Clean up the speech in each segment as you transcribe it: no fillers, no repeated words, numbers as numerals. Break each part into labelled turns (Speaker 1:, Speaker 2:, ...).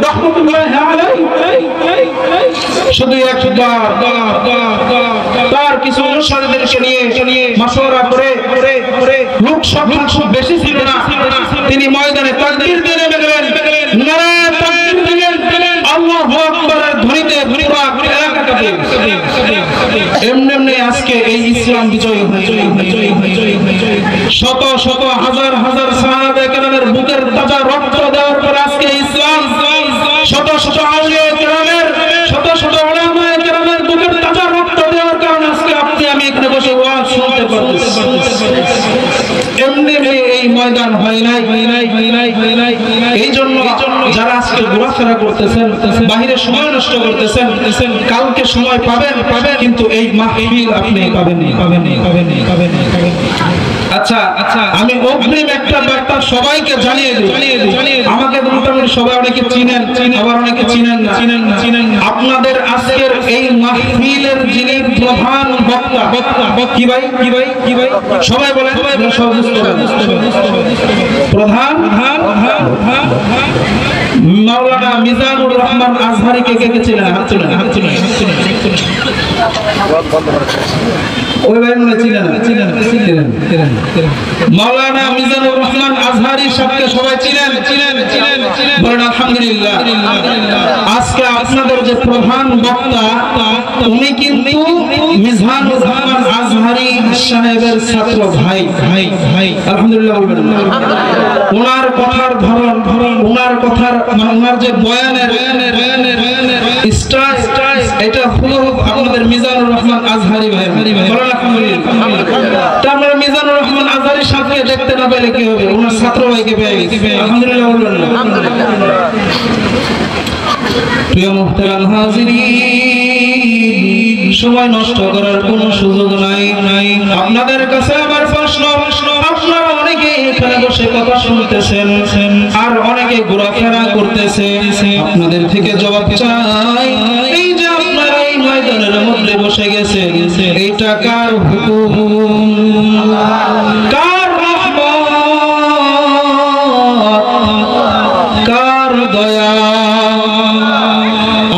Speaker 1: রাহমাতুল্লাহি আলাইহি শুধু একবার তার কিছু অনুসারীদেরকে নিয়ে মাশওয়ারা করে লোক সংখ্যা খুব বেশি ছিল না, তিনি ময়দানে তাকবীর দিয়ে নেমে গেলেন, নারায়ে তাকবীর দিলেন, আল্লাহু আকবারের ধ্বনিতে পুরা এলাকা কাঁপে। এমনি আজকে এই ইসলাম বিজয় হয়েছে। শত শত হাজার হাজার সাহাবায়ে কেরামের বুকের তাজা রক্ত দেওয়ার পর আজকে ইসলাম, শত শত আউলিয়া কেরামের, শত শত উলামায়ে কেরামের বুকের তাজা রক্ত দেওয়ার কারণে আজকে আপনি আমি এখানে বসে ওয়াজ শুনতে পারতেছি। এমনি এই ময়দান হয় নাই। এই জন্য যারা আজকে ঘোরাফেরা করতেছেন, বাহিরে সময় নষ্ট করতেছেন, কালকে সময় পাবেন কিন্তু এই মাহফিল আপনি পাবেন। আচ্ছা, আমি অগ্রিম একটা বার্তা সবাইকে জানিয়ে দিই। আমাকে মোটামুটি সবাই অনেকে চিনেন, আবার অনেকে চিনেন না। আপনাদের আজকের এই মাহফিলের যিনি প্রধান বক্তা, কি ভাই সবাই বলেন, প্রধান মাওলানা মিজানুর রহমান আজহারি কে ছিলেন? হাত তুলেন। ওই ভাই মনে ছিলেন মাওলানা মিজানুর রহমান আজহারি সাহেবকে সবাই চিনেন? বলেন আলহামদুলিল্লাহ। আজকে আপনাদের যে প্রধান বক্তা উনি কিন্তু মিজানুর রহমান আজহারি সাহেবের ছাত্র ভাই। আলহামদুলিল্লাহ বলবেন। ওনার কথার ধরন, ওনার কথার ওনার যে বয়ানের স্টাইল, এটা হুবহু আপনাদের মিজানুর রহমান আজহারি ভাই। বলেন আলহামদুলিল্লাহ। তারপরে মিজানুর রহমান আজহারি সাহেবকে দেখতে না পেলে কি হবে? ওনার ছাত্র ভাইকে পেয়ে গেছে। আলহামদুলিল্লাহ বলবেন। প্রিয় মুহতারাম হাজিরিন, সময় নষ্ট করার কোনো সুযোগ নাই। আপনাদের কাছে আমার প্রশ্ন, আপনারা অনেকে এখানে বসে কথা শুনতেছেন আর অনেকে ঘোরাফেরা করতেছে, আপনাদের থেকে জবাব চাই। এই যে আপনারা এই ময়দানের মধ্যে বসে গেছে, এইটা কার হুকুম, কার রহমত, কার দয়া?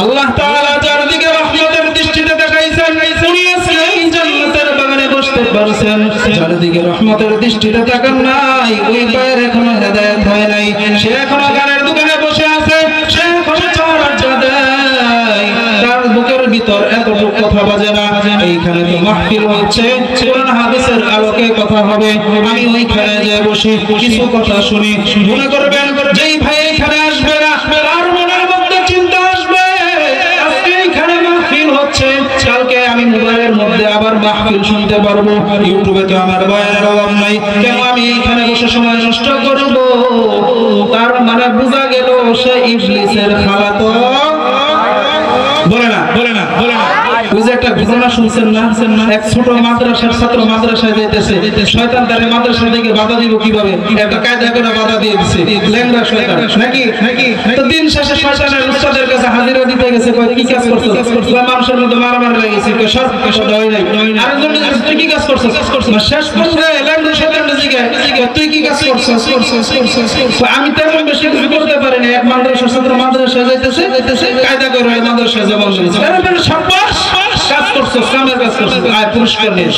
Speaker 1: আল্লাহ তাআলা যার দিকে রহমতের দৃষ্টিতে তাকাইছেন উনি আজকে এই জান্নাতের বাগানে বসতে পারছেন। যার দিকে রহমতের দৃষ্টিতে তাকান নাই, ওই পায়ের এখনো হেদায়েত হয় নাই, সে এখনো গানের দোকানে বসে আছে, সে এখনো চার আড্ডা দেয়, তার বুকের ভিতর এতটুকু কথা বাজে না। এইখানে তো মাহফিল হচ্ছে, কোরআন হাদিসের আলোকে কথা হবে, আমি ওইখানে যে বসে কিছু কথা শুনি। মনে করবেন যেই ভাই এখানে আসবে না, তার মনের মধ্যে চিন্তা আসবে আজকে এইখানে মাহফিল হচ্ছে, কালকে আমি মোবাইলের মধ্যে আবার মাহফিল শুনতে পারবো, ইউটিউবে তো আমার বয়ানের অভাব নাই, কেন আমি এইখানে বসে সময় নষ্ট করব? তার মানে বোঝা গেল সে ইবলিসের খালাতো। বলে না ওই যে একটা ঘটনা শুনছেন না, এক ছোট মাদ্রাসার ছাত্র মাদ্রাসায় যাইতেছে, শয়তান তারে মাদ্রাসা থেকে বাধা দিব কিভাবে, একটা কায়দা করে বাধা দিয়ে দিছে, ল্যাংড়া শয়তান নাকি। তো দিন শেষে শয়তানের উস্তাদের কাছে হাজিরা দিতে গেছে, কয় কি কাজ করছো? মানুষের মধ্যে মারামারি লাগিয়েছে, সব হয় নাই। আরেকজন তুই কি কাজ করছো? শেষ পর্যায়ে ল্যাংড়া শয়তানের জিজ্ঞাসা, তুই কি কাজ করছিস? আমি তেমন বেশি কিছু করতে পারিনি, এক মাদ্রাসার ছাত্র মাদ্রাসায় যাইতেছে, কায়দা করে মাদ্রাসায় যাবো, সাব্বাস কাজ করছো, ইসলামের কাজ করছো, আয় পুরস্কার নিয়ে।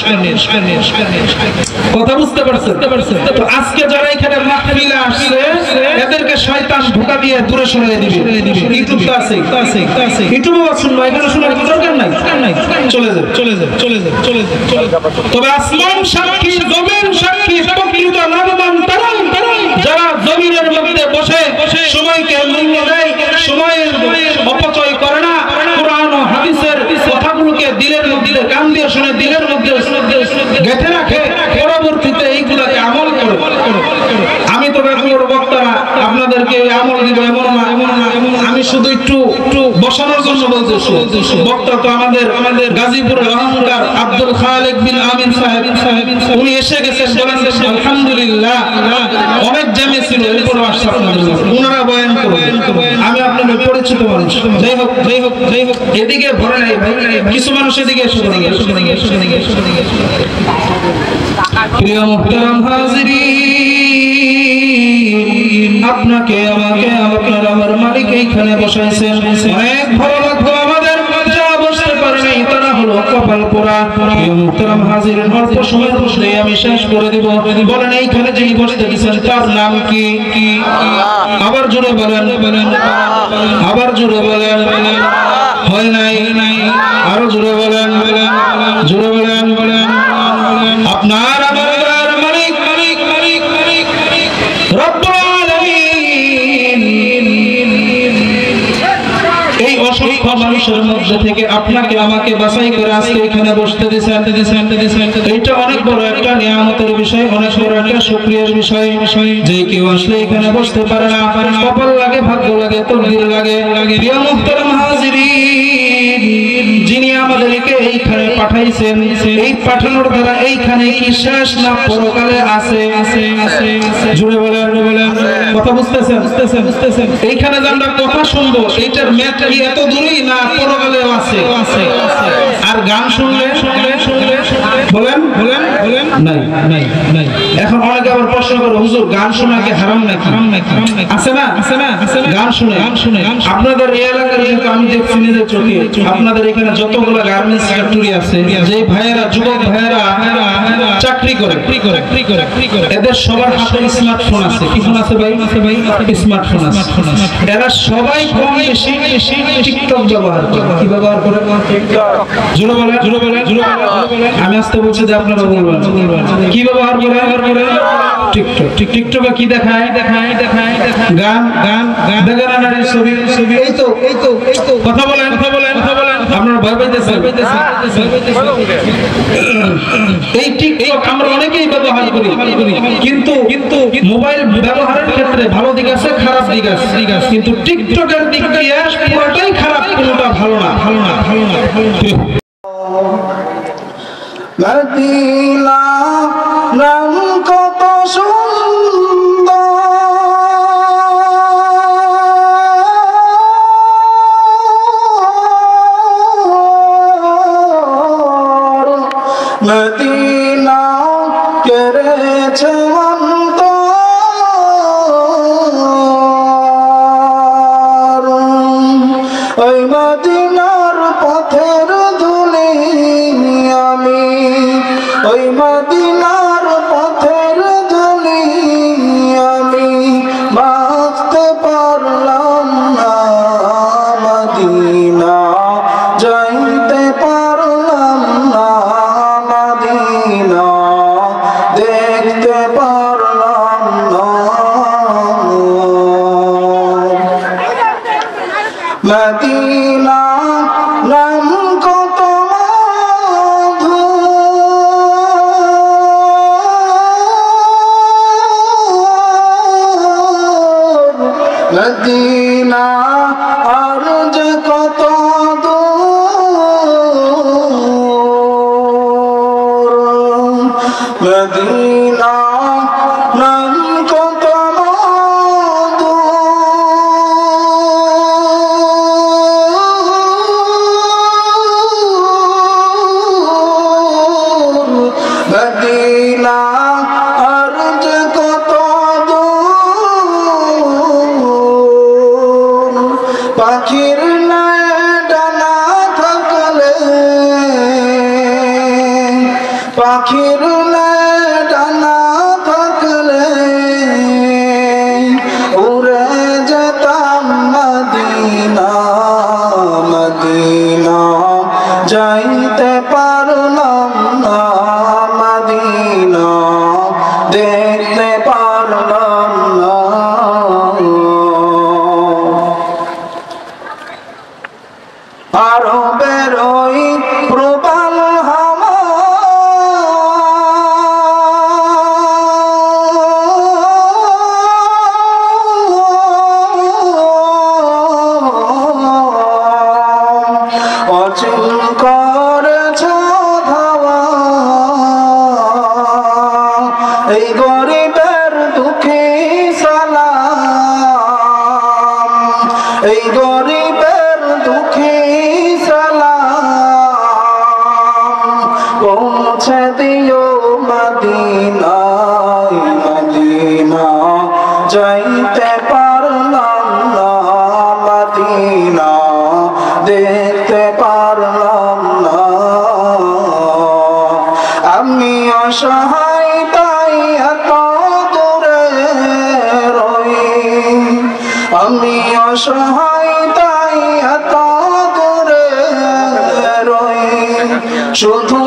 Speaker 1: কথা বুঝতে পারছেন? তো আজকে যারা এখানে মাহফিলে আসছে এদেরকে শয়তান ধোঁকা দিয়ে দূরে সরিয়ে দিবে। ইউটিউব তো আছে, ইউটিউবে শুনবো, এখানে শোনার দরকার নাই, চলে যাবে। তবে আসমান সাক্ষী, জমিন সাক্ষী, প্রকৃত লাভবান তারাই যারা জমিনের মধ্যে বসে সময়কে মূল্য দেয়, সময়ের অপচয় করে না, কোরআন ও হাদিসের কথাগুলোকে দিলের মধ্যে কান দিয়ে শুনে দিলের মধ্যে গেঁথে রাখে, পরবর্তীতে এইগুলাকে আমল করে। আমি তো বেকুর বক্তারা আপনাদেরকে আমল দিব এমন না, আমি শুধু একটু বসানোর জন্য বলতেছি। বক্তা তো আমাদের গাজীপুরের অহংকার আব্দুল খালেক বিন আমিন সাহেব, উনি এসে গেছেন, বলেন আলহামদুলিল্লাহ। অনেক জ্যামে ছিল, এরপর আসছে আপনাদের, ওনারা বয়ান করবেন, আমি আপনাদের পরিচিত মানুষ। যাই হোক এদিকে ভরে নাই ভাই, কিছু মানুষ এদিকে এসে প্রিয় মুহতারাম হাজিরিন, আপনাকে আমাকে আপনার আমার মালিক এইখানে বসাইছেন। অনেক ভালো লাগতো আমাদের, যা বসতে পারে নাই তারা হলো কপাল পোড়া। মুহতারাম হাজিরিন, অল্প সময়ের মধ্যে আমি শেষ করে দিব। বলেন এইখানে যিনি বসতে দিয়েছেন তার নাম কি? আবার জোরে বলেন, আবার জোরে বলেন। হয় নাই, আরো জোরে বলেন, জোরে বলেন। আপনার আমার মালিক রব্বুল আলামিন এই অসংখ্য মানুষের মধ্যে থেকে আপনাকে আমাকে বাছাই করে আজকে এখানে বসতে দিয়েছেন। এইটা অনেক বড় একটা নিয়ামতের বিষয়, অনেক বড় একটা শুকরিয়ার বিষয়। যে কেউ আসলে এখানে বসতে পারে না, কপাল লাগে, ভাগ্য লাগে, তকদির লাগে। প্রিয় মুহতারাম হাজিরিন, যিনি আমাদেরকে এইখানে পাঠাইছেন, এই পাঠানোর দ্বারা এইখানে কি শেষ না পরকালে আছে? জুড়ে বলেন, কথা বুঝতেছেন? এইখানে যে আমরা কথা শুনবো, এইটার মেয়াদ কি এত দূরেই না পরকালেও আছে? আর গান শুনলে বলেন নাই। এখন অনেকে আবার প্রশ্ন করে, হুজুর গান শোনা কি হারাম নাকি? আছে না গান শুনে? আপনাদের এই এলাকার যেহেতু আমি দেখছি নিজের চোখে, আপনাদের এখানে যতগুলো গার্মেন্টস ফ্যাক্টরি আছে, যে ভাইয়েরা, যুবক ভাইয়েরা চাকরি করে, এদের সবার হাতে স্মার্টফোন আছে। কি ফোন আছে ভাই? স্মার্টফোন আছে। এরা সবাই কম বেশি টিকটক ব্যবহার করে। কি ব্যবহার করে? জোরে বলেন। আমি আসতে বলছি যে আপনারা বলবেন কি ব্যবহার করে? টিকটক। টিকটকে কি দেখায়? গান দেখেন, নারীর ছবি। এই তো কথা বলেন। আপনারা ভয় পাইতেছেন? এই টিকটক আমরা অনেকেই ব্যবহার করি, কিন্তু মোবাইল ব্যবহারের ক্ষেত্রে ভালো দিক আছে, খারাপ দিক আছে। কিন্তু টিকটকের দিক দিয়ে পুরোটাই খারাপ, কোনোটা ভালো না।
Speaker 2: মদিনা নাম কত সুন্দর, মদিনা কেড়েছে অন্তর। ওই মদিনার পথের ধুলি আমি, ওই মদিনার পথের ধুলি আমি মাখতে পারলাম না। মদিনা যাইতে পারলাম না, মদিনা দেখতে পারলাম না। মদিনা নাম কত মধু, মদিনা আর যে কত দূর। মদিনা নাম কত মধু, মদিনা আর যে কত দূর। পাখির নাই ডানা থাকলে, পাখির নাই ডানা থাকলে উড়ে যেতাম মদিনা। মদিনা যাইতে পারলাম না, মদিনা দেখতে পারলাম না। আরো বেরোই প্রবল হাওয়া, অচিন করেছ ধাওয়া। এই গরিবের দুঃখী সালাম, এই গরিবের দুঃখী সালাম পৌঁছে দিও মদিনায়। মদিনা যাইতে অসহায় তাই এত দূরে রই, শুধু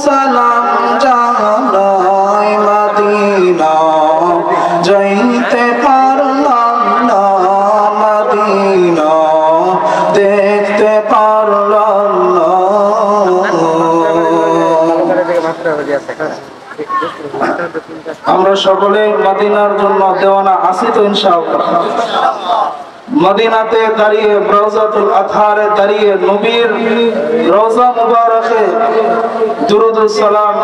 Speaker 2: সালাম জানাই মদিনা, যাইতে পারলাম না মদিনা, দেখতে পারলাম না। আমরা সকলে মদিনার জন্য দেওয়ানা আছি তো ইনশাআল্লাহ। মদিনাতে দাঁড়িয়ে রওজাতুল আতহারে দাঁড়িয়ে নবীর রওজা মুবারকে দুরূদ ও সালাম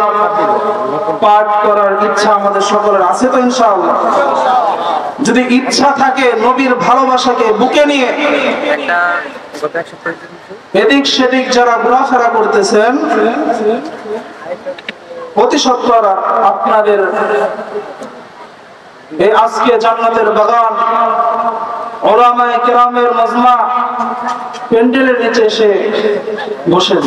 Speaker 2: পাঠ করার ইচ্ছা আমাদের সকলের আছে তো ইনশাআল্লাহ। যদি ইচ্ছা থাকে নবীর ভালোবাসাকে বুকে নিয়ে এদিক সেদিক যারা ঘোরাফেরা করতেছেন, অতি সত্বর আপনাদের এই আজকে জান্নাতের বাগান উলামায়ে কেরামের মাজমা প্যান্ডেলের নিচে এসে বসেন।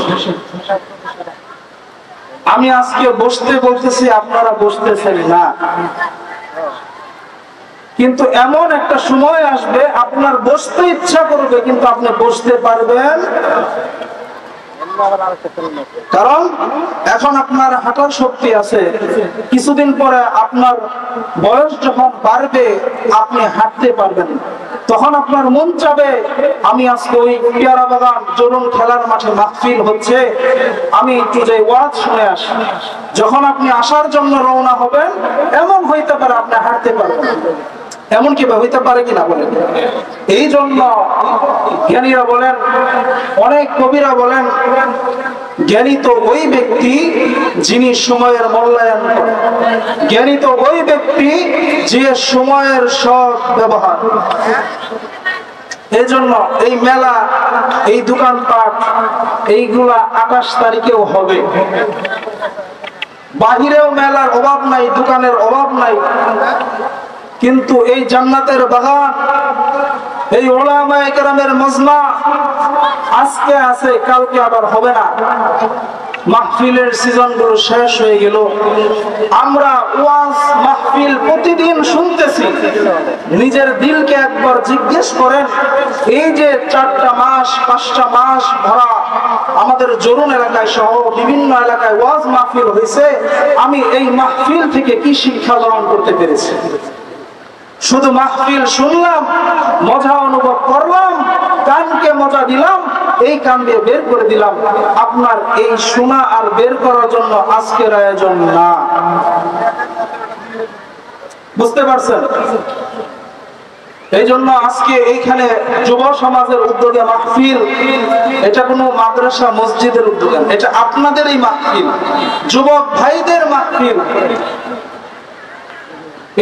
Speaker 2: আমি আজকে বসতে বলতেছি, আপনারা বসতেছেন না, কিন্তু এমন একটা সময় আসবে আপনার বসতে ইচ্ছা করবে কিন্তু আপনি বসতে পারবেন, কারণ এখন আপনার হাঁটার শক্তি আছে, কিছুদিন পরে আপনার বয়স যখন বাড়বে আপনি হাঁটতে পারবেন, তখন আপনার মন চাবে আমি আজকে ওই পেয়ারা বাগান জোরন খেলার মাঠে মাহফিল হচ্ছে, আমি একটু যে ওয়াজ শুনে আসি। যখন আপনি আসার জন্য রওনা হবেন এমন হইতে পারে আপনি হাঁটতে পারবেন, এমন কি হইতে পারে কিনা বলেন? এই জন্য জ্ঞানীরা বলেন, অনেক কবিরা বলেন, জ্ঞানী তো ওই ব্যক্তি যিনি সময়ের মূল্যায়ন করেন, জ্ঞানী তো ওই ব্যক্তি যে সময়ের সৎ ব্যবহার। এই জন্য এই মেলা, এই দোকানপাট এইগুলা 28 তারিখেও হবে, বাহিরেও মেলার অভাব নাই, দোকানের অভাব নাই, কিন্তু এই জান্নাতের বাগান, এই উলামায়ে কেরামের মাজমা আজকে আছে, কালকে আবার হবে না। মাহফিলের সিজন গুলো শেষ হয়ে গেল, আমরা ওয়াজ মাহফিল প্রতিদিন শুনতেছি। নিজের দিলকে একবার জিজ্ঞেস করেন, এই যে 4টা মাস 5টা মাস ভরা আমাদের জরুন এলাকায় সহ বিভিন্ন এলাকায় ওয়াজ মাহফিল হয়েছে, আমি এই মাহফিল থেকে কি শিক্ষা গ্রহণ করতে পেরেছি? শুধু মাহফিল শুনলাম, মজা অনুভব করলাম, কানকে মজা দিলাম, এই কান দিয়ে বের করে দিলাম। আপনার এই শোনা আর বের করার জন্য আজকের আয়োজন না, বুঝতে পারছেন? এই জন্য আজকে এইখানে যুব সমাজের উদ্যোগে মাহফিল, এটা কোনো মাদ্রাসা মসজিদের উদ্যোগে, এটা আপনাদের এই মাহফিল, যুবক ভাইদের মাহফিল।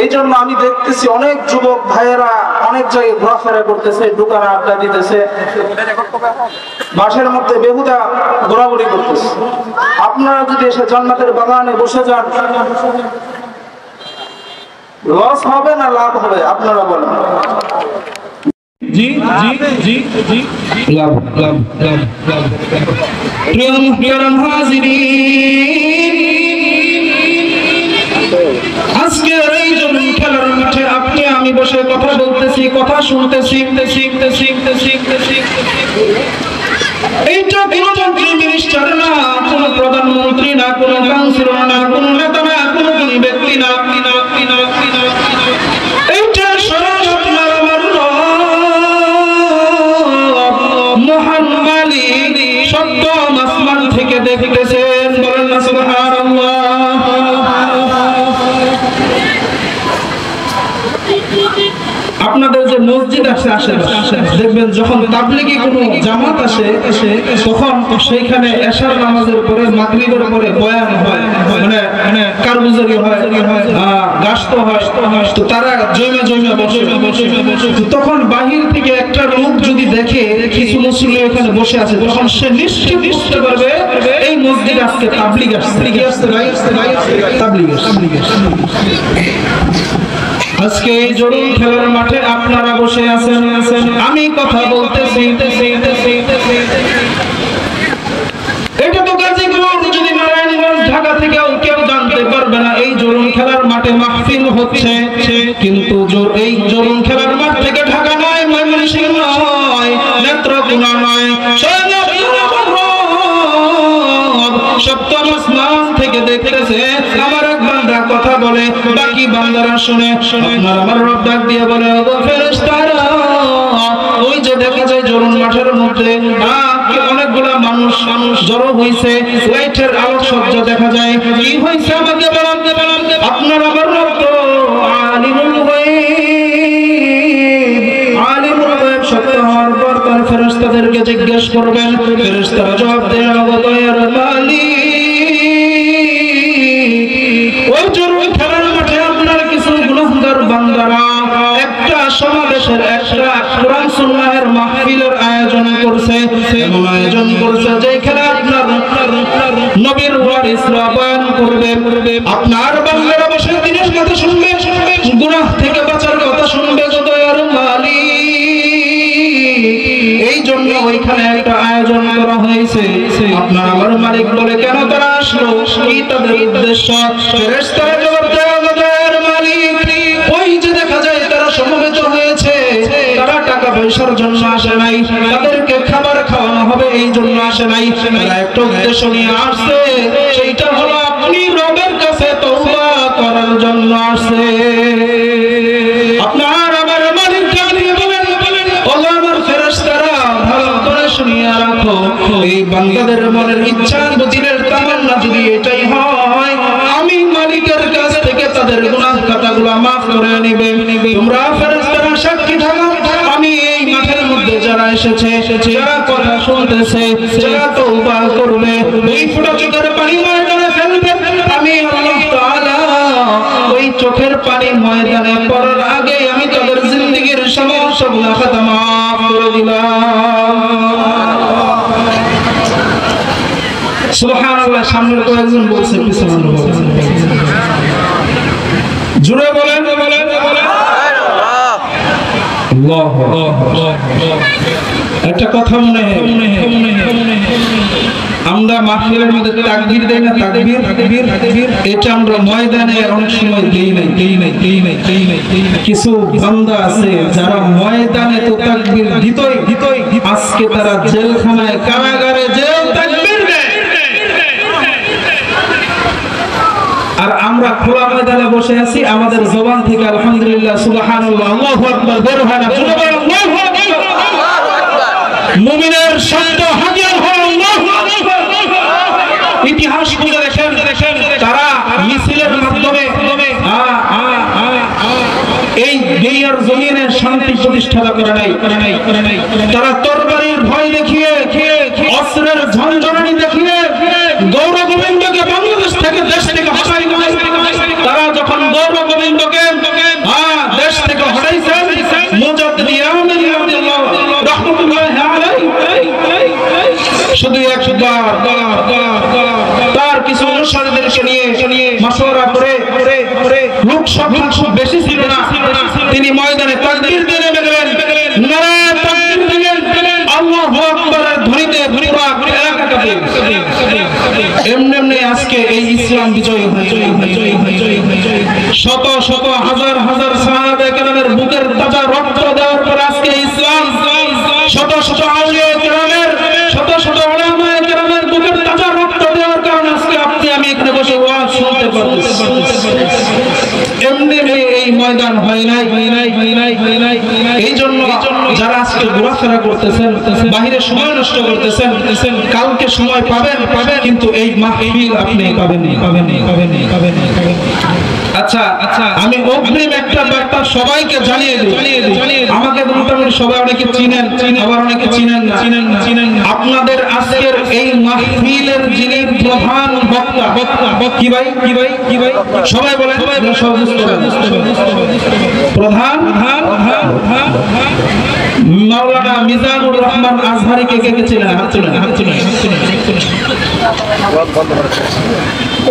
Speaker 2: এই জন্য আমি দেখতেছি অনেক যুবক ভাইয়েরা অনেক জায়গায় ঘোরাফেরা করতেছে, দোকানে আড্ডা দিতেছে, বাসের মধ্যে বেহুদা ঘোরাঘুরি করতেছে। আপনারা যদি এসে জান্নাতের বাগানে বসে যান, লস হবে না লাভ হবে? আপনারা বলেন।
Speaker 1: জি জি জি জি লাভ লাভ লাভ লাভ। প্রিয় মুহতারাম হাজিরিন, আজকে এই জরুন খেলার মাঠে আপনি আমি বসে কথা বলতেছি, কথা শুনতেছি, এইটা কোনো মন্ত্রী মিনিস্টার না, কোনো প্রধানমন্ত্রী না, কোনো কাউন্সিলর না, কোনো নেতা না, কোনো ব্যক্তি না, এইটা সরাসরি আপনার আমার মহান মালিক সপ্তম আসমান থেকে দেখতেছেন। বলেন না সুবহানাল্লাহ। আপনাদের যে মসজিদ আছে আশেপাশে, দেখবেন যখন তাবলীগী কোনো জামাত আসে তখন সেইখানে এশার নামাজের পরে মাগরিবের পরে বয়ান হয়, মানে কারগুজারি হয়, গাস্ত হয়, তো তারা জমে জমে বসে। তখন বাহির থেকে একটা লোক যদি দেখে কিছু মুসল্লি ওখানে বসে আছে, তখন সে নিশ্চয় বুঝতে পারবে এই মসজিদ আজকে তাবলীগ আসছে, তাবলীগ আসছে। আজকে এই জরুন খেলার মাঠে আপনারা বসে আছেন, আমি কথা বলতেছি, এটা তো গাজীপুর, যদি নারায়ণগঞ্জ ঢাকা থেকেও কেউ জানতে পারবে না এই জরুন খেলার মাঠে মাহফিল হচ্ছে। কিন্তু এই জরুন খেলার মাঠ থেকে ঢাকা নয়, বলে, বাকি বান্দারা শুনে। আপনার আমার রব ডাক দিয়ে বলে, ওগো ফেরেশতারা, ওই যে দেখা যায় জরুন মাঠের মধ্যে অনেকগুলা মানুষ জড়ো হইছে, লাইটের আলোকসজ্জা দেখা যায়। কি হইছে আমাকে বলেন। আপনার আমার রব তো আলিমুল গায়ব, আলিমুল গায়ব সত্য হওয়ার পর তার ফেরেশতাদেরকে জিজ্ঞেস করবেন। ফেরেশতারা জবাব দেন, ওগো দয়ার মালিক, ওই জরুন খেলার মাঠে আপনার কিছু গুনাহগার বান্দারা একটা সমাবেশের, একটা কোরআন সুন্নাহের মাহফিলের আয়োজন করছে, এমন আয়োজন করছে যেখানে আপনার নবীর ওয়ারিসরা বয়ান করবে, আপনার বান্দারা বসে দিনের কথা শুনবে, গুনাহ থেকে বাঁচার কথা শুনবে। দয়ার মালিক, এই জন্য ওইখানে একটা আয়োজন করা হয়েছে। আপনার আমার মালিক বলে, কেন তারা আসলো, কি তাদের উদ্দেশ্য? ফেরেশতারা জবাব দেয়, দয়ার মালিক, ওই যে দেখা যায় তারা সমবেত হয়েছে, তারা টাকা পয়সার জন্য আসে নাই, তাদেরকে খাবার খাওয়ানো হবে এই জন্য আসে নাই, তারা একটা উদ্দেশ্য নিয়ে আসছে, সেইটা হলো আপনি রবের কাছে তওবা করার জন্য আসছে। আপনার আমার মালিক জানিয়ে বলেন, ওগো আমার ফেরেশতারা, ভালো করে শুনিয়ে রাখো, এই বান্দাদের মনের ইচ্ছা দিলের তামান্না যদি এটাই হয়, আমি মালিকের কাছ থেকে তাদের গুনাহ খাতাগুলো maaf করে নেবে। তোমরা ফেরেশতারা সাক্ষী থাকো, আমি এই মাঠের মধ্যে যারা এসেছে, যারা কথা শুনতেছে, যারা তওবা করবে, এই ফোঁটা চোখের পানি ময়দানে ফেলবে, আমি আল্লাহ তাআলা ওই চোখের পানি ময়দানে পড়ার আগে আমি তাদের জিন্দেগীর সমস্ত গুনাহ খাতা maaf করে দিলাম। সুবহানাল্লাহ। সামনের কয়েকজন বলছে, পিছনে বলছে, জুড়ে বলেন। একটা কথা মনে হয়, আমরা মাহফিলের মধ্যে তাকবীর দেই না, তাকবীর, এটা আমরা ময়দানে অনেক সময় দেই নাই। কিছু বান্দা আছে যারা ময়দানে তো তাকবীর দিতই, আজকে তারা জেলখানায়, কারাগারে জেল তাকবীর দেয়, আর আমরা খোলা ময়দানে বসে আছি, আমাদের জবান থেকে আলহামদুলিল্লাহ, সুবহানাল্লাহ, আল্লাহু আকবার বের হয় না। আল্লাহু আকবার, মুমিনের শব্দ হাজির হয়, আল্লাহু আকবার। ইতিহাস খুঁজে দেখেন, তারা মিছিলের মাধ্যমে এই দুনিয়ার জমিনে শান্তি প্রতিষ্ঠা করে নাই, তারা তরবারির ভয় দেখিয়ে, অস্ত্রের ঝনঝনানি দেখিয়ে গৌর গোবিন্দকে বাংলাদেশ থেকে, দেশ থেকে হটাই নাই। তারা যখন গৌর গোবিন্দকে দেশ থেকে হটাইছেন, মুজাদ্দিদ ইয়ামিনী রাদিয়াল্লাহু রাহমাতুল্লাহি আলাইহি শুধু একবার তার কিছু অনুসারীদেরকে নিয়ে মাশওয়ারা করে, লোক সংখ্যা খুব বেশি ছিল না, তিনি ময়দানে তাকবীর দিয়ে নেমে গেলেন, নারায়ে তাকবীর দিলেন, আল্লাহু আকবারের ধ্বনিতে পুরা এলাকাটা এমনি আজকে এই ইসলাম বিজয় হয়েছে। শত শত হাজার হাজার সাহাবায়ে কেরামের বুকের তাজা রক্ত দেওয়ার পর আজকে ইসলাম, শত শত আউলিয়া কেরামের, শত শত উলামায়ে কেরামের বুকের তাজা রক্ত দেওয়ার কারণে আজকে আপনি আমি এখানে বসে ওয়াজ শুনতে পারতেছি। এমনি এই ময়দান হয় নাই। এই জন্য যারা আজকে ঘোরাফেরা করতেছেন, বাহিরে সময় নষ্ট করতেছেন, কালকে সময় পাবেন, কিন্তু এই মাহফিল আপনি পাবেন। আচ্ছা, আমি অগ্রিম একটা বার্তা সবাইকে জানিয়ে দিই। আমাকে মোটামুটি সবাই অনেকে চিনেন, আবার অনেকে চিনেন না। আপনাদের আজকের এই মাহফিলের যিনি প্রধান বক্তা, কি ভাই সবাই বলেন, প্রধান মাওলানা মিজানুর রহমান আজহারীকে কে ছিলেন?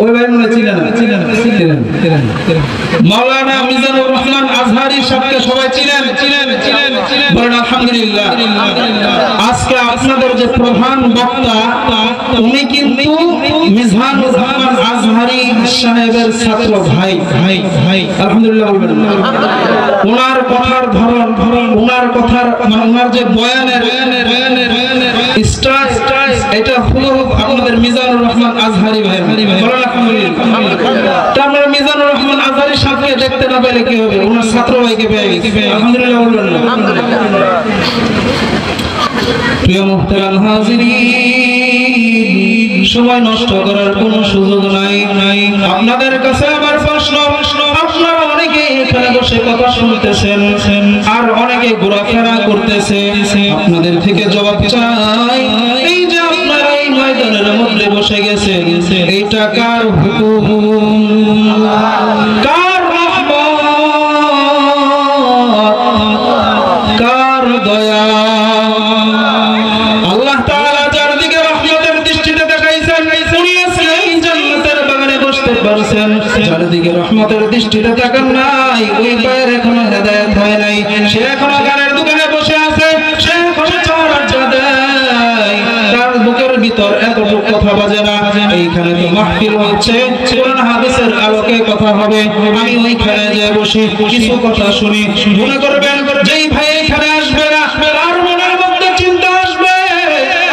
Speaker 1: ওই ভাই মনে ছিলেন মাওলানা মিজানুর রহমান আজহারী সাহেবকে সবাই চিনেন? বলেন আলহামদুলিল্লাহ। আজকে আপনাদের যে প্রধান বক্তা, উনি কিন্তু মিজানুর রহমান আজহারী সাহেবের ছাত্র ভাই। আলহামদুলিল্লাহ বলবেন। ওনার কথার ধরন, ওনার কথার ওনার যে বয়ানের স্টাইল, এটা হুবহু আপনাদের মিজানুর রহমান আজহারী ভাই। বলেন আলহামদুলিল্লাহ। তারপরে মিজানুর রহমান আজহারি সাহেবকে দেখতে না পেলে কি হবে? ওনার ছাত্র ভাইকে পেয়ে গেছে। আলহামদুলিল্লাহ বলবেন না? প্রিয় মুহতারাম হাজিরিন, সময় নষ্ট করার কোনো সুযোগ নাই। আপনাদের কাছে আমার প্রশ্ন, আপনারা অনেকে এখানে বসে কথা শুনতেছেন আর অনেকে ঘোরাফেরা করতেছে, আপনাদের থেকে জবাব চাই, এই যে আপনারা এই ময়দানের মধ্যে বসে গেছেন, এইটা কার হুকুম, কার রহমত, কার দয়া? আল্লাহ তাআলা যার দিকে রহমতের দৃষ্টিতে তাকাইছেন, উনি আজকে এই জান্নাতের বাগানে বসতে পারছেন। যার দিকে রহমতের দৃষ্টিতে তাকান নাই, ওই পায়ের এখনো হেদায়েত হয় নাই, সে এখনো গানের দোকানে বসে আছে, সে এখনো চার আড্ডা দেয়, তার বুকের ভিতর এতটুকু কথা বাজে না। এইখানে তো মাহফিল হচ্ছে, কোরআন হাদিসের আলোকে কথা হবে, আমি ওইখানে যে বসি কিছু কথা শুনি। মনে করবেন যেই ভাই এখানে আসবে না, আর মনের মধ্যে চিন্তা আসবে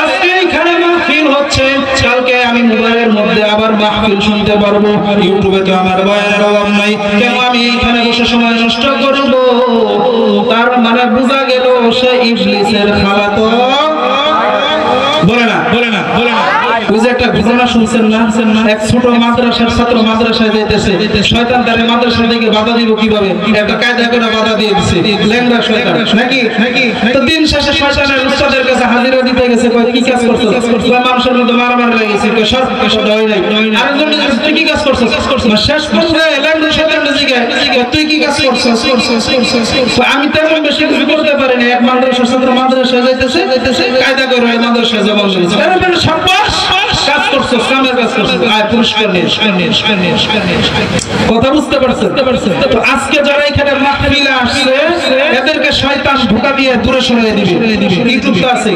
Speaker 1: আজকে এইখানে মাহফিল হচ্ছে, কালকে আমি মোবাইলের মধ্যে আবার মাহফিল শুনতে পারবো, ইউটিউবে তো আমার বয়ানের অভাব নাই, কেন আমি এইখানে বসে সময় নষ্ট করব? তার মানে বোঝা গেল সে ইবলিসের খালাতো। বলে না, বলে না, বলে না। ওই যে একটা ঘটনা শুনছেন না, এক ছোট মাদ্রাসার ছাত্র মাদ্রাসায় যাইতেছে, শয়তান তারে মাদ্রাসা থেকে বাধা দিব কিভাবে? একটা কায়দা করে বাধা দিয়ে দিচ্ছে, ল্যাংড়া শয়তান নাকি? তো দিন শেষে শয়তানের উস্তাদের কাছে হাজিরা দিতে গেছে, কয় কি কাজ করছো? কয় মানুষের মধ্যে মারামারি লাগিয়েছে, কয় সব কথা হয় নাই। আরেকজন জিজ্ঞাসা, তুই কি কাজ করছো? শেষ পর্যায়ে ল্যাংড়া শয়তানটা জিজ্ঞাসা, তুই কি কাজ করছো? আমি তেমন বেশি কিছু করতে পারিনি, এক মাদ্রাসার ছাত্র মাদ্রাসায় যাইতেছে, কায়দা করে মাদ্রাসায় যাবো, সাব্বাস কাজ করছো, কামের কাজ করছো, আয় পুরস্কার নিয়ে। কথা বুঝতে পারছেন? তো আজকে যারা এখানে মাহফিলে আসছে, এদেরকে শয়তান ধোঁকা দিয়ে দূরে সরিয়ে দিবে। ইউটিউব তো আছে,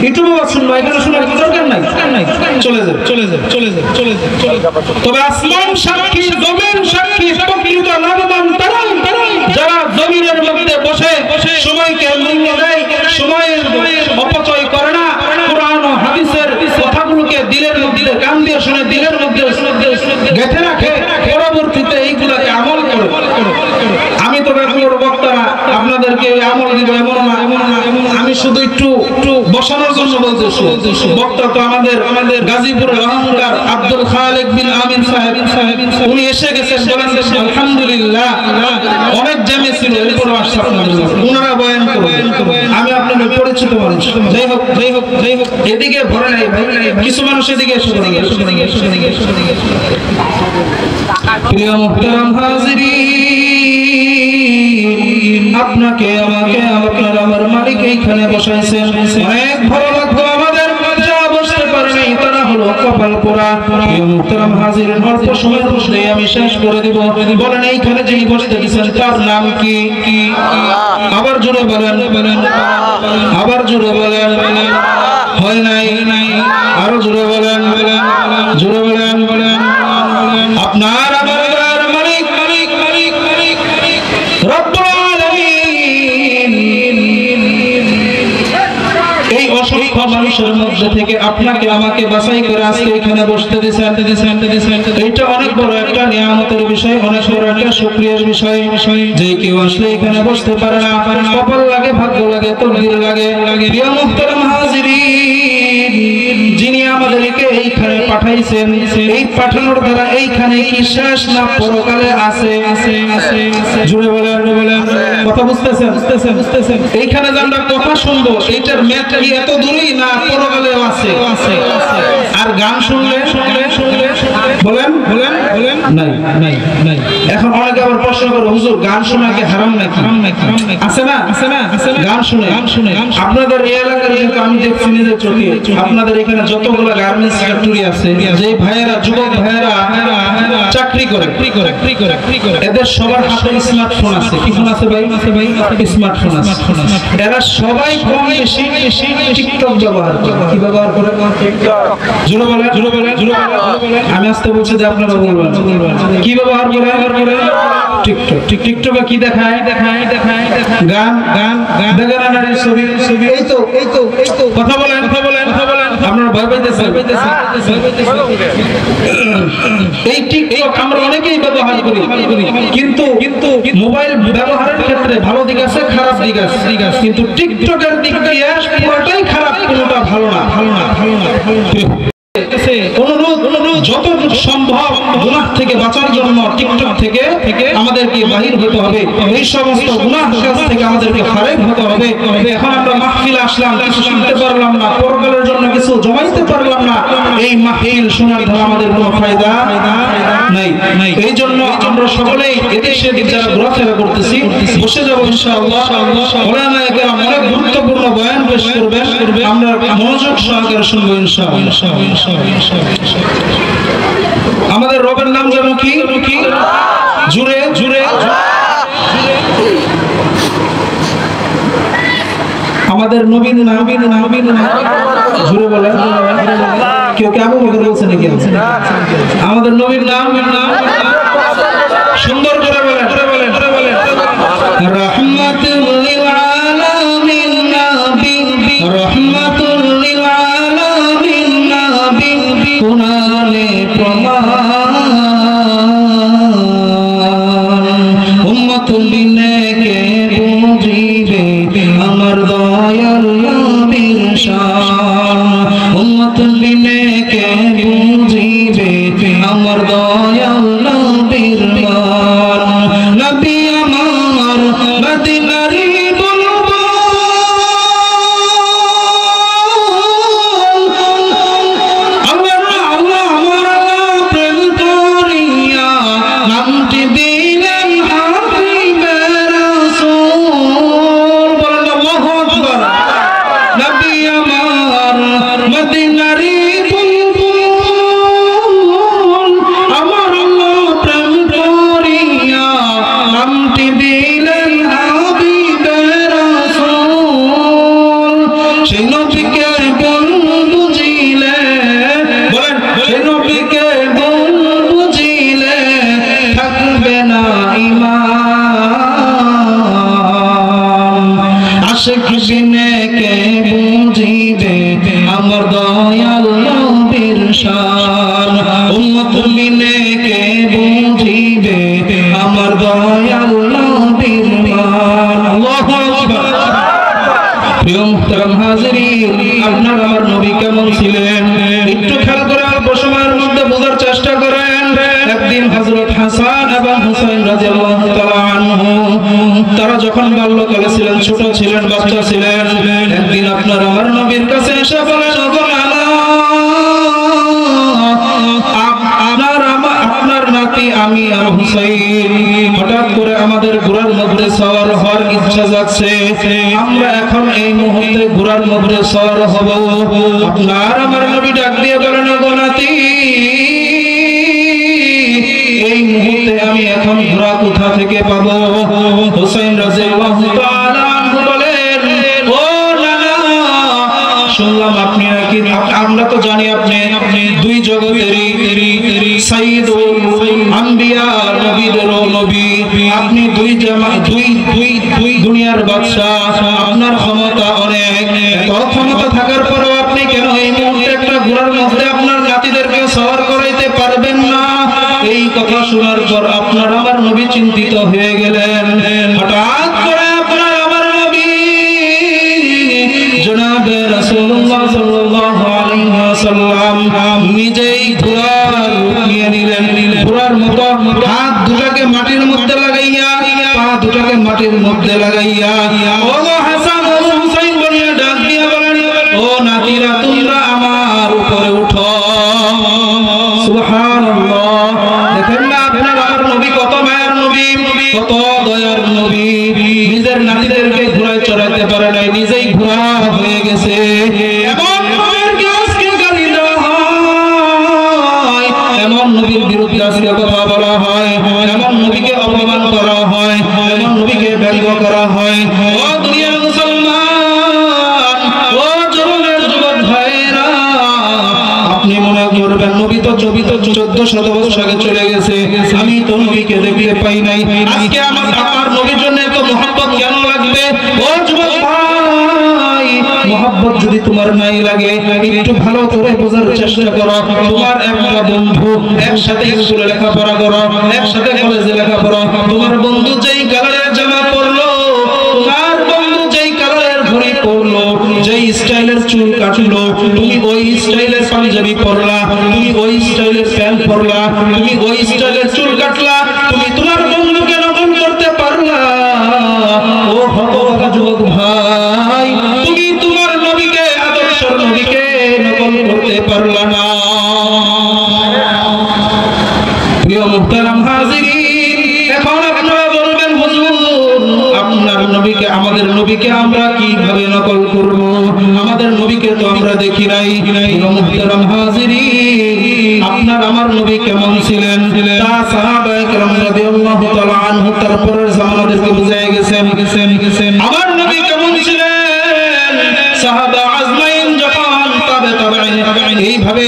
Speaker 1: ইউটিউবে শুনবো, এখানে শোনার দরকার নাই, চলে যাবে, চলে যাবে, চলে যাবে, চলে যাবে। তবে আসমান সাক্ষী, জমিন সাক্ষী, প্রকৃত লাভবান তারাই যারা জমিনের মধ্যে বসে সময়কে মূল্য দেয়, সময়ের অপচয় করে না, কোরআন ও হাদিসের কথাগুলোকে দিলের মধ্যে কান দিয়ে শুনে দিলের মধ্যে গেঁথে রাখে, পরবর্তীতে এইগুলাকে আমল করে। আমি তো এগুলোর বক্তা আপনাদেরকে আমল দিব এমন না, আমি শুধু একটু বসানোর জন্য বলতেছি। বক্তা তো আমাদের গাজীপুরের অহংকার আব্দুল খালেক বিন আমিন সাহেব, উনি এসে গেছেন, বলেন আলহামদুলিল্লাহ, অনেক জামে ছিল, এরপর ওনারা বয়ান করবেন, আমি আপনাদের পরিচিত মানুষ। যাই হোক, যাই হোক, যাই হোক, এদিকে ভরে নাই ভাই, কিছু মানুষ এদিকে এসে পড়ে। প্রিয় মুহতারাম হাজিরিন, আপনাকে আমাকে আপনার আমার মালিক এইখানে বসাইছেন, অনেক ভালো লাগতো আমাদের, যারা বসতে পারে নাই তারা হলো কপাল পোড়া। প্রিয় মুহতারাম হাজিরিন, অল্প সময়ের মধ্যে আমি শেষ করে দিব। বলেন এইখানে যিনি বসতে দিয়েছেন তার নাম কি? আবার জোরে বলেন, আবার জোরে বলেন, হয় নাই, আরো জোরে বলেন, জোরে বলেন, আপনার আমার মালিক রব্বুল আলামিন এই অসংখ্য মানুষের মধ্যে থেকে আপনাকে আমাকে বাছাই করে আজকে এখানে বসতে দিয়েছেন। এইটা অনেক বড় একটা নিয়ামতের বিষয়, অনেক বড় একটা শুকরিয়ার বিষয়। যে কেউ আসলে এখানে বসতে পারে না, কপাল লাগে, ভাগ্য লাগে, তকদির লাগে। প্রিয় মুহতারাম হাজিরিন, যিনি আমাদেরকে এইখানে পাঠাইছেন, এই পাঠানোর দ্বারা এইখানে কি শেষ না পরকালে আছে? জুড়ে বলেন, কথা বুঝতেছেন? এইখানে যে আমরা কথা শুনবো, এইটার মেয়াদ কি এত দূরেই না পরকালেও আছে? আর গান শুনলে বলেন নাই। এখন অনেকে আবার প্রশ্ন করে, হুজুর গান শোনা কি হারাম নাকি? আছে না? গান শুনে আপনাদের এই এলাকার, যেহেতু আমি দেখছি নিজের চোখে, আপনাদের এখানে যতগুলো গার্মেন্টস ফ্যাক্টরি আছে, যে ভাইয়েরা, যুবক ভাইয়েরা চাকরি করে, এদের সবার হাতে স্মার্টফোন আছে। কি ফোন আছে ভাই? স্মার্টফোন আছে। এরা সবাই কম বেশি টিকটক ব্যবহার করে। কি ব্যবহার করে? জোরে বলেন। আমি আসতে বলছি যে আপনারা বলবেন কি ব্যবহার করে? টিকটকে কি দেখায়? গান দেখেন, নারীর ছবি। এই তো কথা বলেন। আপনারা ভয় পাইতেছেন? এই টিকটক আমরা অনেকেই ব্যবহার করি, কিন্তু মোবাইল ব্যবহারের ক্ষেত্রে ভালো দিক আছে, খারাপ দিক আছে, কিন্তু টিকটকের দিক দিয়ে পুরোটাই খারাপ, কোনোটা ভালো না। অনুরোধ যতটুকু সম্ভব গুনাহ থেকে বাঁচার জন্য টিকটক থেকে আমাদেরকে বাহির হতে হবে, এই সমস্ত গুনাহ কাজ থেকে আমাদেরকে ফারেক হতে হবে। এখন আমরা মাহফিলে আসলাম, কিছু শুনতে পারলাম না, পরকালের জন্য কিছু জমাইতে পারলাম না, এই মাহফিল শোনার দ্বারা আমাদের কোনো ফায়দা নাই। এই জন্য আমরা সকলেই এদেশে যারা ঘোরাফেরা করতেছি বসে যাবো ইনশাআল্লাহ। ওলামায়ে কেরাম অনেক গুরুত্বপূর্ণ বয়ান পেশ করবেন, আমরা মনোযোগ সহকারে শুনবো ইনশাআল্লাহ। আমাদের রবের নাম যেন কি? জুড়ে জুড়ে আমাদের নবীর নাম জুড়ে বলে কেউ কে আবু বকর বলছে নাকি? আমাদের নবীর নাম সুন্দর করে বলেন রাহমাতুল লিল আলামিন নবী, রাহমাতুল লিল আলামিন নবী, কুরআনে প্রমাণ উম্মতুল বিনে কে বুঝিবে আমার দয়াল নবীর শান, উম্মতুল বিনে কে বুঝিবে আমার দয়াল নবীর মান। নবী আমার মদিনারি আমার দয়াল নবীর শান, উম্মতুল বিনে কে বুঝিবে আমার দয়াল নবীর মান। আল্লাহু আকবার। প্রিয় মুহতারাম হাজিরিন, আপনার আমার নবী কেমন ছিলেন একটু খেয়াল করে অল্প সময়ের মধ্যে বোঝার চেষ্টা করেন। একদিন হযরত হাসান এবং হুসাইন রাদিয়াল্লাহু তাআলা আনহু তারা যখন বাল্যকালে ছিলেন, ছোট ছিলেন, বাচ্চা ছিলেন, একদিন আপনার আমার নবীর কাছে এসে বলেন, আপনার নাতি আমি আর হুসাইন হঠাৎ করে আমাদের ঘোড়ার মধ্যে সওয়ার হওয়ার ইচ্ছা যাচ্ছে, আমরা এখন এই মুহূর্তে ঘোড়ার মধ্যে সওয়ার হব। আপনার আমার নবী ডাক দিয়ে বলেন, গো নাতি, এই মুহূর্তে আমি এখন ঘোড়া কোথা থেকে পাবো? হুসাইন রাদিয়াল্লাহু তাআলা আনহু বলেন, ও নানা, শুনলাম আপনি নাকি, আমরা তো জানি আপনি দুই জগতেরই সাইয়্যিদুল আম্বিয়া, নবীদেরও নবী, আপনি দুই দুনিয়ার বাদশা, আপনার ক্ষমতা অনেক, ক্ষমতা থাকার পরেও আপনি কেন এই মুহূর্তে একটা ঘোড়ার মধ্যে আপনার নাতিদেরকে সওয়ার করাইতে পারবেন না? এই কথা শোনার পর আপনার আমার নবী চিন্তিত হয়ে গেলেন। হঠাৎ করে আপনার আমার নবী জনাবে রাসূলুল্লাহ সাল্লাল্লাহু আলাইহি ওয়াসাল্লাম নিজেই ঘোড়ার রূপ নিয়ে নিলেন। ঘোড়ার মতো হাত দুটাকে মাটির মধ্যে লাগাইয়া, পা দুটাকে মাটির মধ্যে লাগাইয়া, ও হাসান ও হুসাইন বলিয়া ডাক দিয়া বলেন, ও নাতিরা, তোমরা আমার উপরে উঠো। সুবহানাল্লাহ। দেখেন না আপনার আমার নবী কত মায়ের নবী, কত দয়ার নবী, নিজের নাতিদেরকে ঘোড়ায় চড়াইতে পারে নাই, নিজেই ঘোড়া হয়ে গেছে। এমন নবীকে আজকে গালি দেওয়া হয়, এমন নবীর বিরুদ্ধে আজকে কথা বলা হয়, এমন নবীকে অপমান করা হয়, এমন নবীকে ব্যঙ্গ করা হয়। ও দুনিয়ার মুসলমান, ও যুবকের যুবক ভাইরা, আপনি মনে করবেন নবী তো 1400 বছর আগে চলে গেছে, আমি তো নবীকে দেখতে পাই নাই, আজকে আমার নবীর জন্য এত মহব্বত কেন লাগবে? ও যুবক ভাই, মহব্বত যদি তোমার নাই লাগে, একটু ভালো করে বোঝার চেষ্টা করো। তোমার একটা বন্ধু একসাথে স্কুলে লেখাপড়া করো, একসাথে কলেজে লেখাপড়া, তোমার বন্ধু যেই কালারের জামা পরলো, তোমার বন্ধু যেই কালারের ঘড়ি পরলো, যেই স্টাইলের চুল কাটলো, তুমি ওই স্টাইলের পাঞ্জাবি পরলা, তুমি ওই স্টাইলের প্যান্ট পরলা, তুমি ওই স্টাইলের চুল কাটলা, তুমি তোমার বন্ধুকে নকল করতে পারলা। ও হতভাগা যুবক ভাই, তুমি তোমার নবীকে, আদর্শ নবীকে নকল করতে পারলা না। প্রিয় মুহতারাম হাজিরিন, এখন আপনারা বলবেন হুজুর, আপনার নবীকে, আমাদের নবীকে আমরা কিভাবে নকল করব? আমাদের নবীকে তো আমরা দেখি নাই। প্রিয় মুহতারাম হাজিরিন, আপনার আমার নবী কেমন ছিলেন তা সাহাবায়ে কেরাম রাদিয়াল্লাহু তাআলা আনহু তারপরের জামানাদেরকে বুঝিয়ে গেছেন। আমার নবী কেমন ছিলেন? সাহাবা আজমাইন যখন এইভাবে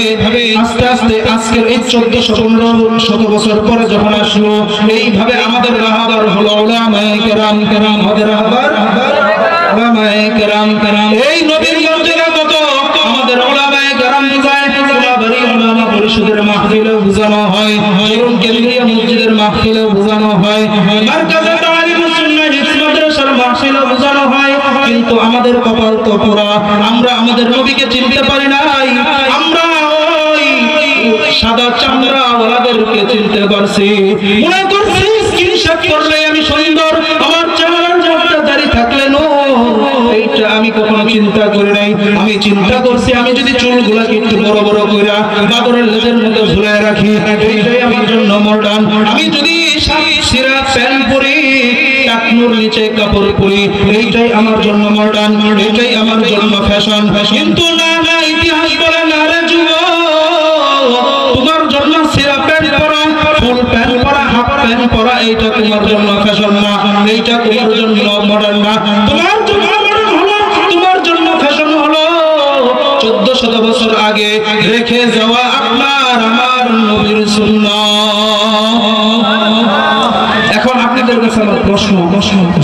Speaker 1: আস্তে আস্তে আজকের এই 1400 বছর পরে যখন আসলো, এইভাবে আমাদের রাহবার হলো উলামায়ে কেরাম। আমাদের রাহবার উলামায়ে কেরাম। এই নবীর মর্যাদা কত আমাদের উলামায়ে কেরাম বুঝায়। কুলাবাড়ি উলামা পরিষদের মাহফিলে বোঝানো হয়, চরম কেন্দ্রীয় মসজিদের মাহফিলে বোঝানো হয়, মারকাজে তালিমুস সুন্নাহ মাদ্রাসার মাহফিলে বোঝানো হয়। কিন্তু আমাদের কপাল তো পোড়া, আমরা আমাদের নবীকে চিনতে পারি নাই। আমরা ওই সাদা চামড়া ওয়ালাদেরকে চিনতে পারছি, মনে করছি স্ক্রিনশট করলে আমি সুন্দর, আমার চেহারার একটা দাড়ি থাকলে নো, এইটা আমি কখনো চিন্তা করি নাই। আমি চিন্তা করছি আমি যদি চুলগুলাকে একটু বড় বড় কইরা বাদরের লেজের মতো ঝুলায় রাখি, এইটাই আমার জন্য মডার্ন। আমি যদি সিরা প্যান্ট পরি, টাকনুর নিচে কাপড় পরি, এইটাই আমার জন্য মডার্ন, এইটাই আমার জন্য ফ্যাশন। কিন্তু না না, ইতিহাস বলে না রে যুবক, তোমার জন্য সিরা প্যান্ট পরা, ফুল প্যান্ট পরা, হাফ প্যান্ট পরা, এইটা তোমার জন্য ফ্যাশন না, এইটা তোমার জন্য মডার্ন না। তোমার জন্য মডার্ন হলো, তোমার জন্য ফ্যাশন হলো 1400 বছর আগে রেখে যাওয়া আপনার আমার নবীর সুন্নাহ। এখন আপনাদের কাছে আমার প্রশ্ন,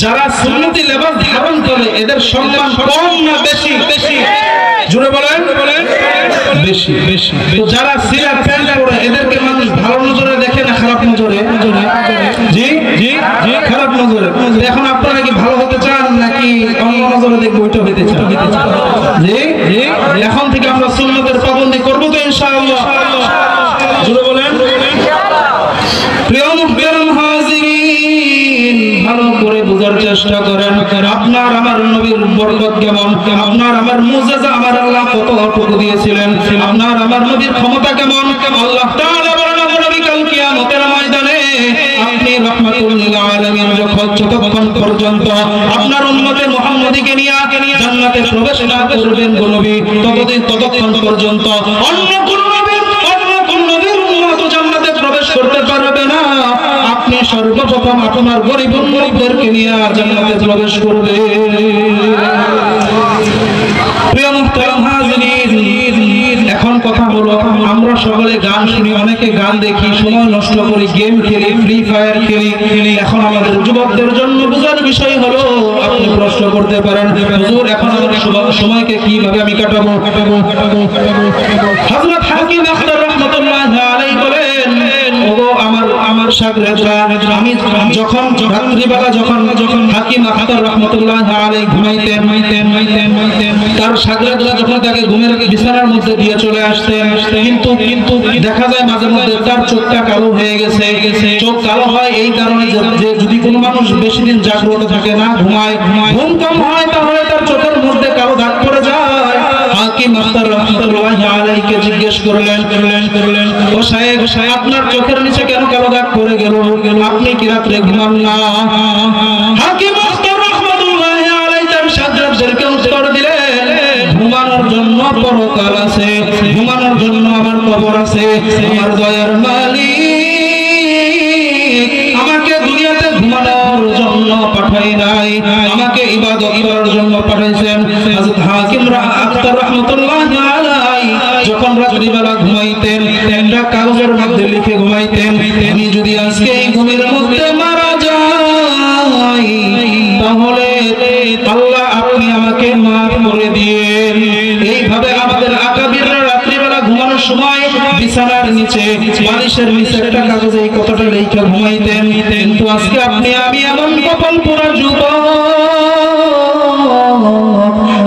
Speaker 1: যারা সুন্নতি লেবাস ধারণ করে এদের সম্মান কম না বেশি? জোরে বলেন, বেশি। তো যারা সিরা প্যান্ট পরে এদেরকে মানুষ ভালো নজরে দেখে না খারাপ নজরে? জি, খারাপ নজরে। এখন আপনারা কি ভালো হতে চান নাকি অন্য নজরে দেখবো ওইটা হতে চান? জি, এখন থেকে আমরা সুন্নতের পাবন্দি করবো তো ইনশাআল্লাহ। জোরে বলেন। প্রিয় মুহতারাম হাজিরিন, ভালো করে বোঝার চেষ্টা করেন আপনার আমার নবীর বরকত কেমন, আপনার আমার মুজিজা আমার আল্লাহ কতটুকু দিয়েছিলেন, আপনার আমার নবীর ক্ষমতা কেমন। আল্লাহ তাআলা বলেন নবী কাল কিয়ামতের ময়দানে আপনি রাহমাতুল লিল আলামিন যতক্ষণ পর্যন্ত আপনার উম্মতে মুহাম্মাদীকে নিয়ে জান্নাতে প্রবেশ না করবেন গো নবী, ততক্ষণ পর্যন্ত অন্য কোন নবীর উম্মত জান্নাতে প্রবেশ করতে পারবে না। আপনি সর্বপ্রথম আপনার গরিব উম্মতদেরকে নিয়ে জান্নাতে প্রবেশ করবে। প্রিয় মুহতারাম হাজিরিন, এখন কথা হলো আমরা সকলে গান শুনি, অনেকে গান দেখি, সময় নষ্ট করি, গেম খেলি, ফ্রি ফায়ার খেলি। এখন আমাদের যুবকদের জন্য বোঝার বিষয় হলো, আপনি প্রশ্ন করতে পারেন হুজুর এখন আমার সময়কে কিভাবে আমি কাটাবো? হযরত হাকিম আখতার রাহমাতুল্লাহি আলাইহি বলেন, ওগো আমার শাগরেদরা, আমি যখন রাত্রিবেলা যখন হাকিম আখতার রাহমাতুল্লাহি আলাইহি ঘুমাইতেন, তার শাগরেদরা যখন তাকে ঘুমের বিছানার মধ্যে দিয়ে চলে আসতেন, কিন্তু দেখা যায় মাঝে মধ্যে তার চোখটা কালো হয়ে গেছে। চোখ কালো হয় এই কারণে যে যদি কোনো মানুষ বেশি দিন জাগ্রত থাকে না, ঘুম কম হয়, তাহলে তার চোখের মধ্যে কালো দাগ পড়ে যায়। হাকিম আখতার রাহমাতুল্লাহি আলাইহি জিজ্ঞেস করলেন, ও শায়েখ, আপনার চোখের নিচে কেন কালো দাগ পড়ে গেল? আপনি কি রাতে ঘুমান না? হাকিম আখতার রাহমাতুল্লাহি আলাইহি তার শাগরেদদেরকে উত্তর দিলেন, ঘুমানোর জন্য পরকাল আছে, ঘুমানোর জন্য আমার কবর আছে। আমার দয়ার মালিক আমাকে দুনিয়াতে ঘুমানোর জন্য পাঠাই নাই, আমাকে ইবাদত করার জন্য পাঠাইছেন। হযরত হাকিম আখতার রাহমাতুল্লাহি আলাইহি যখন রাত্রিবেলা ঘুমাইতেন, একটা কাগজের মধ্যে লিখে ঘুমাইতেন, আমি যদি আজকে এই ঘুমের মধ্যে মারা যাই তাহলে আল্লাহ আপনি আমাকে মাফ করে দিয়েন। এইভাবে আমাদের আকাবিররা রাত্রিবেলা ঘুমানোর সময় বিছানার নিচে বালিশের নিচে একটা কাগজে এই কথাটা লেখা ঘুমাইতেন। কিন্তু আজকে আপনি আমি এমন কপাল পোড়া যুবক,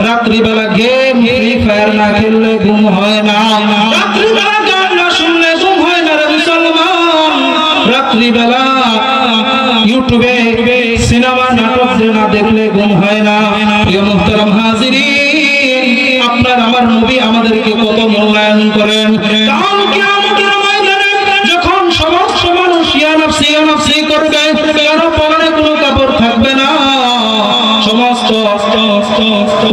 Speaker 1: রাত্রিবেলা গেম ফ্রি ফায়ার না খেললে ঘুম হয় না, রাত্রিবেলা গান না শুনলে ঘুম হয় না রে মুসলমান, রাত্রিবেলা ইউটিউবে সিনেমা নাটক না দেখলে ঘুম হয় না। প্রিয় মুহতারাম হাজিরিন, আপনার আমার নবী আমাদেরকে কত মূল্যায়ন করেন। কাল কিয়ামতের ময়দানে যখন সমস্ত মানুষ ইয়া নাফসি ইয়া নাফসি করবে, কারো পরনে কোনো কাপড় থাকবে না, সমস্ত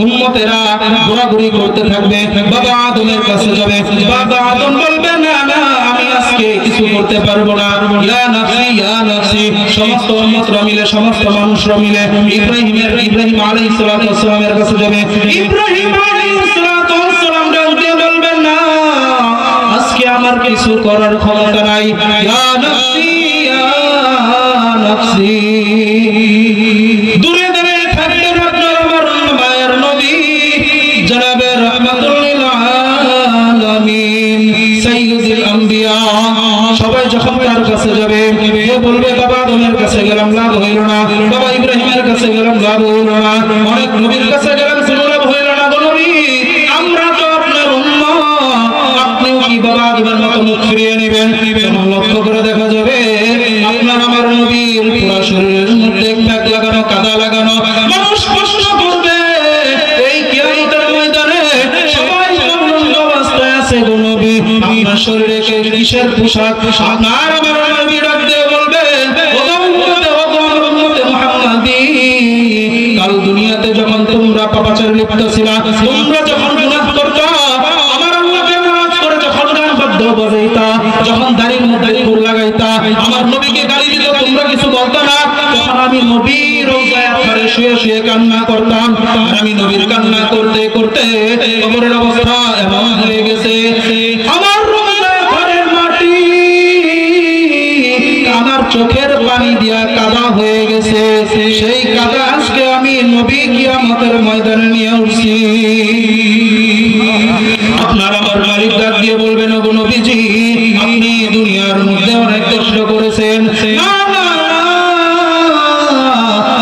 Speaker 1: উম্মতেরা ঘোরাঘুরি করতে থাকবে, বাবা আদমের কাছে যাবে। বাবা আদম বলবে না না আমি আজকে কিছু করতে পারবো না, ইয়া নাফসি ইয়া নাফসি। সমস্ত উম্মতরা মিলে সমস্ত মানুষরা মিলে ইব্রাহিম আলাইহিস সালাতু ওয়াস সালামের কাছে যাবে। ইব্রাহিম আলাইহিস সালাতু ওয়াস সালাম ডাকতে বলবেন না আজকে আমার কিছু করার ক্ষমতা নাই, ইয়া নাফসি ইয়া নাফসি। দূরে দূরে থাকবেন আপনার আমার মায়ের নবী জনাবে রাহমাতুল লিল আলামিন সাইয়্যিদুল আম্বিয়া। সবাই যখন তার কাছে যাবে, কে বলবে বাবা আদমের কাছে গেলাম লাভ হইল না, বাবা ইব্রাহিমের কাছে গেলাম লাভ হইল না, অনেক নবীর কাছে গেলাম লাভ হইল না। গো নবী, আমরা তো আপনার উম্মত, আপনিও কি বাবা আদমের মতো মুখ ফিরিয়ে নেবেন? তখন লক্ষ্য করে দেখা যাবে আপনার আমার নবীর পুরো শরীরের মধ্যে দাগ লাগানো, কাদা লাগানো। মানুষ প্রশ্ন করবে এই কিয়ামতের ময়দানে সবাই উলঙ্গ অবস্থায় আছে, গো নবী আপনার শরীরে কিসের পোশাক? আপনার আমার নবী ডাক দিয়ে বলবে কাল দুনিয়াতে যখন তোমরা পাপাচারে লিপ্ত ছিলা, তোমরা যখন গুনাহ করতা, আমার আল্লাহকে নারাজ করে যখন গান বাদ্য বাজাইতা, যখন দাড়ির মধ্যে ফুল লাগাইতা, আমার নবীকে গালি দিত, তোমরা কিছু বলতা না, তখন আমি নবীর রওজায় ঘরে শুয়ে শুয়ে কান্না করতাম। আর আমি নবীর কান্না করতে করতে কবরের অবস্থা এমন হয়ে গেছে, আমার রওজায় ঘরের মাটি আমার চোখের পানি দিয়া কাদা হয়ে গেছে। সেই কাদা আজকে আমি নবী কিয়ামতের ময়দানে নিয়ে উঠছি। আপনার আমার মালিক ডাক দিয়ে বলবেন ওগো নবীজি আপনি দুনিয়ার মধ্যে অনেক কষ্ট করেছেন,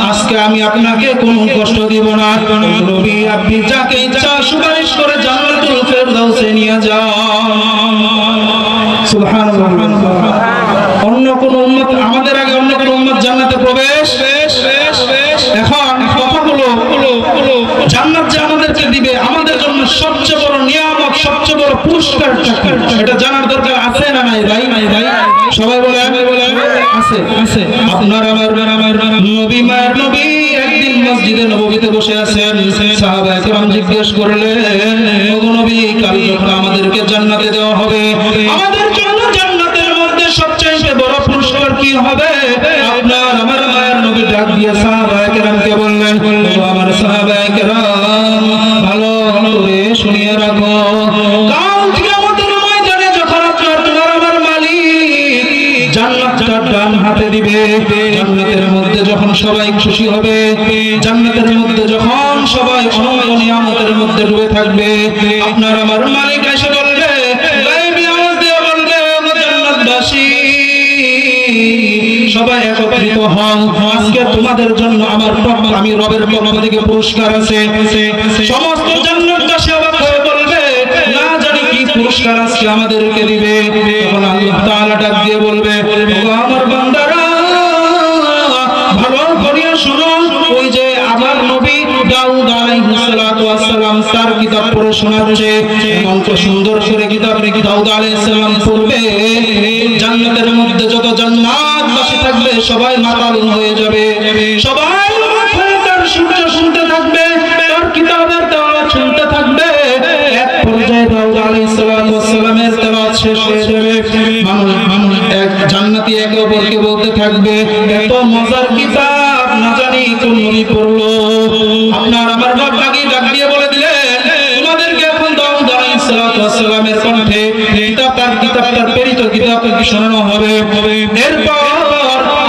Speaker 1: আজকে আমি আপনাকে কোনো কষ্ট দিব না। নবী আপনি যাকে ইচ্ছা সুপারিশ করে জান্নাতুল ফেরদাউসে নিয়ে যান। সুবহানাল্লাহ। অন্য কোন উম্মত আমাদের আগে অন্য কোন উম্মত জান্নাতে প্রবেশ, এখন কথা হলো জান্নাত যে আমাদেরকে দিবে আমাদের জন্য সবচেয়ে বড় নিয়ামত, সবচেয়ে বড় পুরস্কার, এটা জানার দরকার আছে না নাই ভাই? সবাই বলে আছে আছে। আপনার আমার নবী মায়ের নবী একদিন মসজিদে নববীতে বসে আছেন, সাহাবায়ে কেরাম জিজ্ঞেস করলেন ওগো নবী কাল যখন আমাদেরকে জান্নাতে দেওয়া হবে, আমাদের জন্য জান্নাতের মধ্যে সবচেয়ে বড় পুরস্কার কি হবে? আপনার আমার মায়ের নবী ডাক দিয়ে সাহাবায়ে কেরামকে বললেন ওগো আমার সাহাবায়ে কেরাম ভালো করে শুনিয়ে রাখো, কাল কিয়ামতের ময়দানে যখন আপনার তোমার আমার মালিক জান্নাতটা ডান হাতে দিবে, জান্নাতের মধ্যে যখন সবাই খুশি হবে, জান্নাতের মধ্যে যখন সবাই অনন্ত নিয়ামতের মধ্যে ডুবে থাকবে, আপনার আমার মালিক এসে বলবে গায়েবী আওয়াজ দিয়ে বলবে ওগো জান্নাতবাসী সবাই একত্রিত হও, আজকে তোমাদের জন্য আমার আমি রবের পক্ষ থেকে পুরস্কার আছে। সমস্ত জান্নাতবাসী অবাক হয়ে বলবে না জানি কি পুরস্কার আজকে আমাদেরকে দিবে। তখন আল্লাহ তাআলা ডাক দিয়ে বলবে ওগো আমার বান্দারা ভালো করে শুনো, ওই যে আমার নবী দাউদ আলাইহিস সালাতু ওয়াস সালাম তার কিতাব পড়ে শোনাচ্ছে, এমন সুন্দর করে কিতাব দাউদ আলাইহিস সালাম পড়বে, জান্নাতের মধ্যে যত জান্নাতবাসী থাকবে সবাই মাতাল হয়ে যাবে, সবাই তার শুনতে থাকবে, তার কিতাবের তেলাওয়াত শুনতে থাকবে। এক পর্যায়ে দাউদ আলাইহিস সালাতু ওয়াস সালামের তেলাওয়াত শেষ হয়ে যাবে, মানুষ এক জান্নাতি একে অপরকে বলতে থাকবে এত মজার কিতাব না জানি কোন নবী পড়লো। আপনার আমার রব ডাক দিয়ে বলে দিলেন তোমাদেরকে এখন দাউদ আলাইহিস সালাতু ওয়াস সালামের কণ্ঠে তার প্রেরিত কিতাব শোনানো হবে। এরপর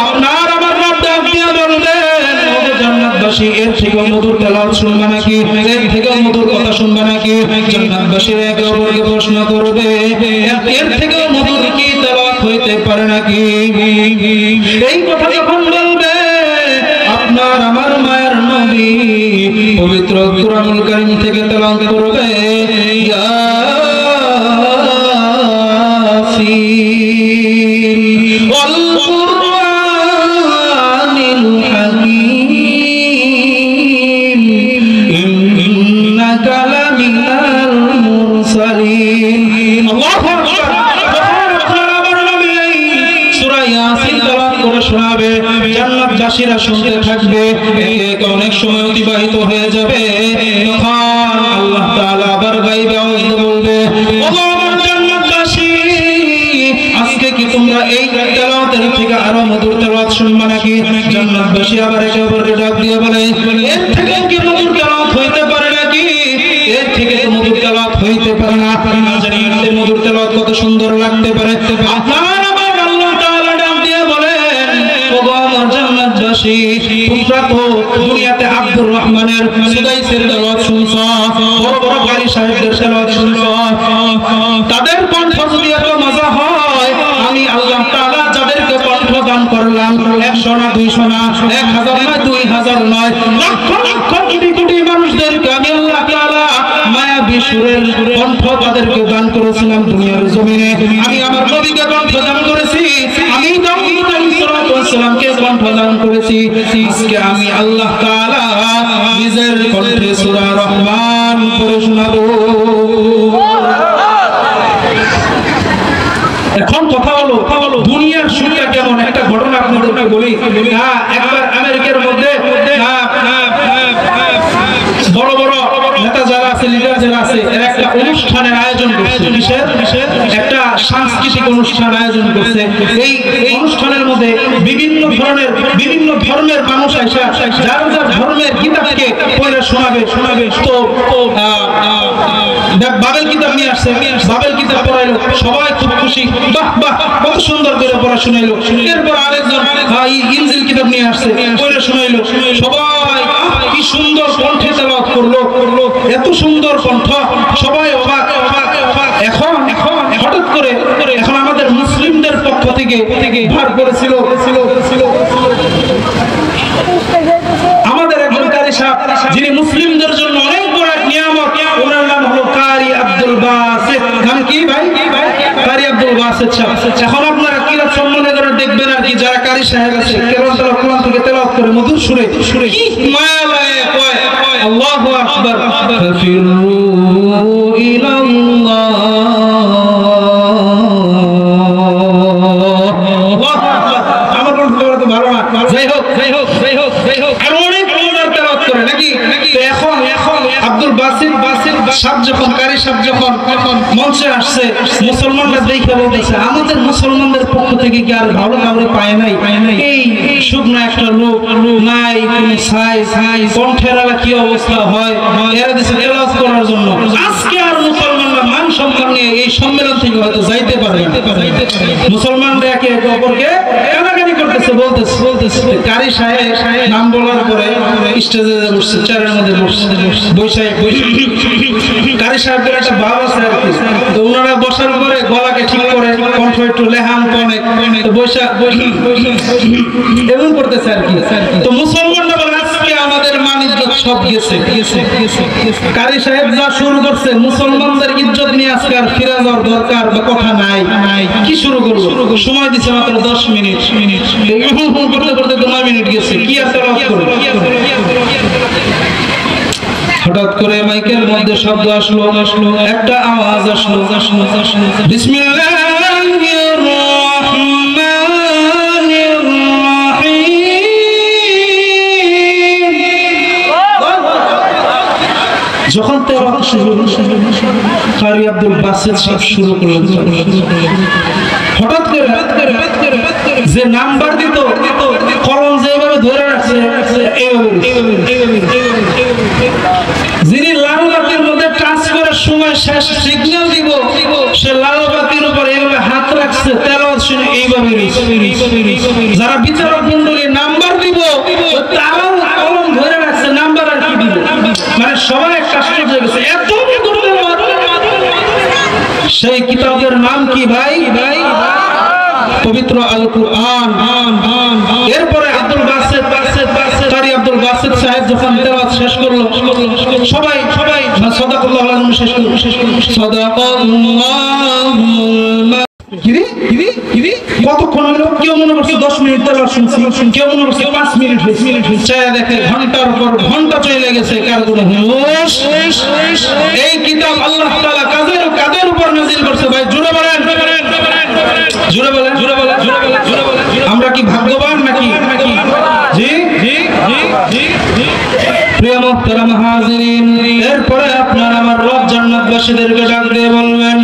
Speaker 1: আপনার আমার রব ডাক দিয়ে বললেন ওগো জান্নাতবাসী এর থেকে মধুর তেলাওয়াত শুনবে নাকি? এর থেকে থেকেও মধুর কথা শুনবে নাকি? জান্নাতবাসীরা একে অপরকে প্রশ্ন করবে, এর থেকেও মধুর কি তেলাওয়াত হইতে পারে নাকি? এই কথা যখন বলবে, আপনার আমার মায়ের নবী পবিত্র কুরআনুল কারীম থেকে তেলাওয়াত করবে, ইয়াসিন ওয়াল কুরআনিল হাকীম ইন্নাকা লামিনাল মুরসালিন। আল্লাহু আকবার। শোনাবে, জান্নাতবাসীরা শুনতে থাকবে, অনেক সময় অতিবাহিত হয়ে যাবে, তখন আল্লাহ তাআলা আবার গায়বে আওয়াজ বলবে, ওগো আমার জান্নাতবাসী, আজকে কি তোমরা এই তেলাওয়াতের থেকে আরো মধুর তেলাওয়াত শুনবে নাকি? জান্নাতবাসী আবার একে অপরকে ডাক দিয়ে বলে, এর থেকে কি মধুর তেলাওয়াত হইতে পারে নাকি? এর থেকে মধুর তেলাওয়াত হইতে পারে না। না জানি এর মধুর তেলাওয়াত কত সুন্দর লাগতে পারে। আপনার আবার আল্লাহ তাআলা ডাক দিয়ে বলেন, ওগো আমার জান্নাতবাসী, তোমরা তো দুনিয়াতে আব্দুর রহমানের সুদাইসের তেলাওয়াত শুনছো, বড় বড় কারি সাহেবদের তেলাওয়াত শুনছো, তাদের কণ্ঠ যদি এত মজা হয়, আমি আল্লাহ তাআলা যাদেরকে কণ্ঠ দান করলাম 100 না 200 না 1000 না 2000 নয়, লক্ষ লক্ষ কোটি কোটি মানুষদেরকে আমি আল্লাহ তাআলা মায়াবী সুরের কণ্ঠ তাদেরকে দান করেছিলাম দুনিয়ার জমিনে। আমি আমার নবীকে কণ্ঠ দান করেছি, আমি দাউদ আলাইহিস সালামকে কণ্ঠ দান করেছি। আজকে আমি আল্লাহ তাআলা নিজের কণ্ঠে সূরা রহমান পড়ে শোনাবো। এখন কথা হলো দুনিয়ার সুরটা কেমন, একটা ঘটনা আপনাদেরকে বলি। হ্যাঁ, একবার আমেরিকার মধ্যে বড় বড় নেতা যারা আছে, লিডার যারা আছে, এরা একটা অনুষ্ঠানের আয়োজন করছে, একটা সাংস্কৃতিক অনুষ্ঠান আয়োজন করছে। এই অনুষ্ঠানের মধ্যে বিভিন্ন ধর্মের মানুষ আসে, যার যার ধর্মের কিতাবকে পড়ে শোনাবে। তো বাবেল কিতাব নিয়ে আসছে, বাবেল কিতাব পড়াইলো, সবাই খুব খুশি, বাহ বাহ কত সুন্দর করে পড়া শোনাইলো। এরপর আরেকজন ইনজিল কিতাব নিয়ে আসছে, পড়ে শোনাইলো, সবাই কি সুন্দর কণ্ঠে তেলাওয়াত করলো, এত সুন্দর কণ্ঠ, সবাই অবাক। এখন হঠাৎ করে এখন আমাদের মুসলিমদের পক্ষ থেকে ভার করেছিল আমাদের একজন কারি সাহেব, যিনি মুসলিমদের জন্য অনেক বড় এক নিয়ামত, ওনার নাম হলো কারি আব্দুল বাসিত। নাম কি ভাই? কারি আব্দুল বাসিত সাহেব। এখন আপনারা কিরাত সম্মানে করে দেখবেন আর কি, যারা কারি সাহেব আছে কোরআন থেকে তেলাওয়াত করে মধুর সুরে কি মায়া লাগে, কয় আল্লাহু আকবার, ফাফিরু ইলাল্লাহ, আল্লাহু আকবার। আমার কোন তো ভালো না, যাই হোক আর অনেক মজার তেলাওয়াত করে নাকি। এখন আব্দুল বাসিত সাহেব যখন কারি সাহেব যখন মঞ্চে আসছে, মুসলমানরা দেখে বলতেছে, আমাদের মুসলমানদের পক্ষ থেকে কি আর ভালো কাউরে পায় নাই? এই শুকনো একটা লোক নাই, কোন সাইজ কণ্ঠের কি অবস্থা হয়, এরা দেশে তেলাওয়াত করার জন্য। আজকে আর মুসলমানরা মান সম্মান নিয়ে এই সম্মেলন থেকে হয়তো যাইতে পারে। মুসলমানরা একে অপরকে কানাকানি করতেছে, বলতেছে কারি সাহেব নাম বলার পরে স্টেজে বসছে, চেয়ারের মধ্যে বসে কারি সাহেবের একটা ভাব আছে আর কি। তো ওনারা বসার পরে গলাকে ঠিক করে কণ্ঠ একটু লেহান অনেক বৈশা এমন করতেছে আর কি। তো মুসলমানরা বলে আজকে আমাদের মান ইজ্জত সব গেছে। কারি সাহেব যা শুরু করছে, মুসলমানদের ইজ্জত নিয়ে আজকে আর ফিরে যাওয়ার দরকার বা কথা নাই। কি শুরু করলো? সময় দিচ্ছে মাত্র 10 মিনিট, করতে করতে 9 মিনিট গেছে। কি আর তেলাওয়াত করবে? হঠাৎ করে মাইকের মধ্যে শব্দ আসলো, একটা আওয়াজ আসলো, বিসমিল্লাহির রাহমানির রাহিম। যখন তেলাওয়াত শুরু, কারি আব্দুল বাসিত সাহেব শুরু করলেন, হঠাৎ করে যে নাম্বার দিত, কলম যেভাবে ধরে রাখছে যিনি লাল বাতির মধ্যে টাচ করার সময় শেষ সিগন্যাল দিব, সে লাল বাতির উপর এইভাবে হাত রাখছে, তেলাওয়াত শুনে এইভাবে। যারা বিচারক মণ্ডলী নাম্বার দিব, তারাও কলম ধরে রাখছে, নাম্বার আর কি দিব, মানে মানে সবাই আশ্চর্য হয়ে গেছে, এত সেই কিতাবের নাম কি ভাই? পবিত্র আল কুরআন। এরপরে আব্দুল বাসিত কারি আব্দুল বাসিত সাহেব যখন তেলাওয়াত শেষ করলো, সবাই সাদাকাল্লাহুল আযীম শেষ করলো, সাদাকাল্লাহুল কতক্ষণ হলো? কেউ মনে করছে 10 মিনিট তেলাওয়াত শুনছি, কেউ মনে করছে 5 মিনিট হয়েছে। চায়া দেখে ঘন্টার পর ঘন্টা চলে গেছে। কার কোনো হুঁশ? এই কিতাব আল্লাহ তাআলা কাদের উপর নাযিল করছে ভাই? জোরে বলেন, জোরে বলেন, জোরে বলেন, জোরে বলেন, জোরে বলেন। আমরা কি ভাগ্যবান নাকি? জি জি জি জি জি। প্রিয় মুহতারাম হাজিরিন, এরপরে আপনারা আমার রব জান্নাতবাসীদেরকে ডাক দিয়ে বলবেন,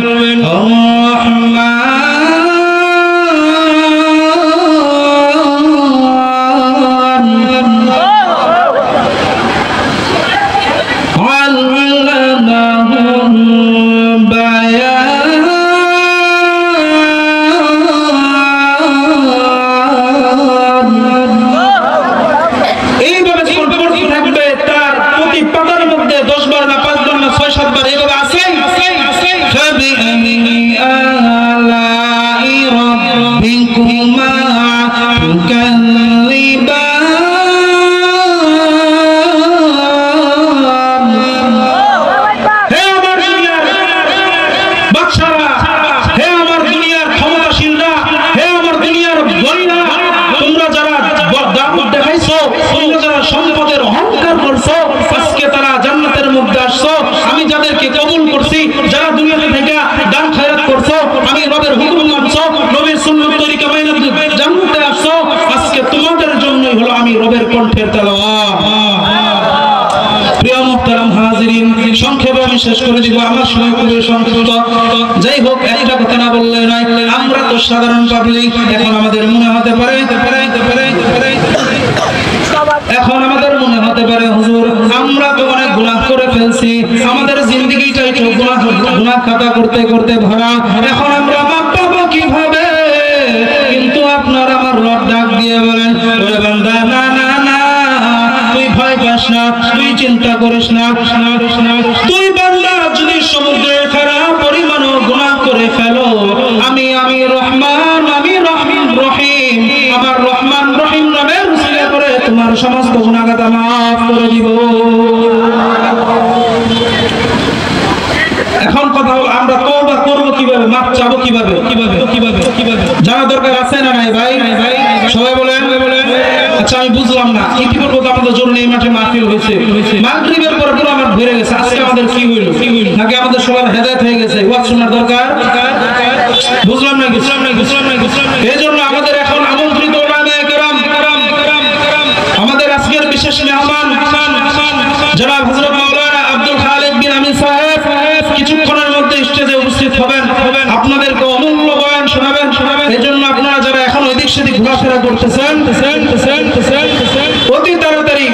Speaker 1: সংক্ষেপে আমি শেষ করে দিব, আমার সময় খুবই সংক্ষিপ্ত। যাই হোক, একটা কথা না বললে নয়, আমরা তো সাধারণ পাবলিক। এখন আমাদের মনে হতে পারে হুজুর আমরা তো অনেক গুনাহ করে ফেলছি, আমাদের জিন্দেগিটাই তো গুনাহ খাতা করতে করতে ভরা, এখন আমরা মাপ পাবো কিভাবে? কিন্তু আপনার আমার রব ডাক দিয়ে বলেন, ওরে বান্দা, না না না, তুই ভয় পাস না, তুই চিন্তা করিস না। তুই বান্দা যদি সমুদ্রের খারাপ পরিমাণ গুনাহ করে ফেলো, আমি রহমান, আমি রহিম, আমার রহমান রহিম নামের উসিলা করে তোমার সমস্ত গুনাহ খাতা মাফ করে দিব। এখন কথা হলো, আমরা তওবা করব কিভাবে, মাপ চাবো কিভাবে? জানা দরকার আছে না নাই ভাই? সবাই বলেন। আচ্ছা, আমি বুঝলাম না, ইতিপূর্বে তো আমাদের জন্য এই মাঠে মাহফিল হয়েছে, মাগরিবের পর পুরো আমার ঘুরে গেছে, আজকে আমাদের কি হইল? নাকি আমাদের সবার হেদায়েত হয়ে গেছে? ওয়াজ শোনার দরকার? বুঝলাম না। এই জন্য আমাদের এখন আমন্ত্রিত ওলামায়ে কেরাম, আমাদের আজকের বিশেষ মেহমান জনাব হযরত মাওলানা আব্দুল খালিক বিন আমিন সাহেব কিছুক্ষণের মধ্যে স্টেজে উপস্থিত হবেন, আপনাদেরকে অমূল্য বয়ান শোনাবেন। এই জন্য আপনারা যারা এখন এদিক সেদিক ঘোরাফেরা করতেছেন, অতি তাড়াতাড়ি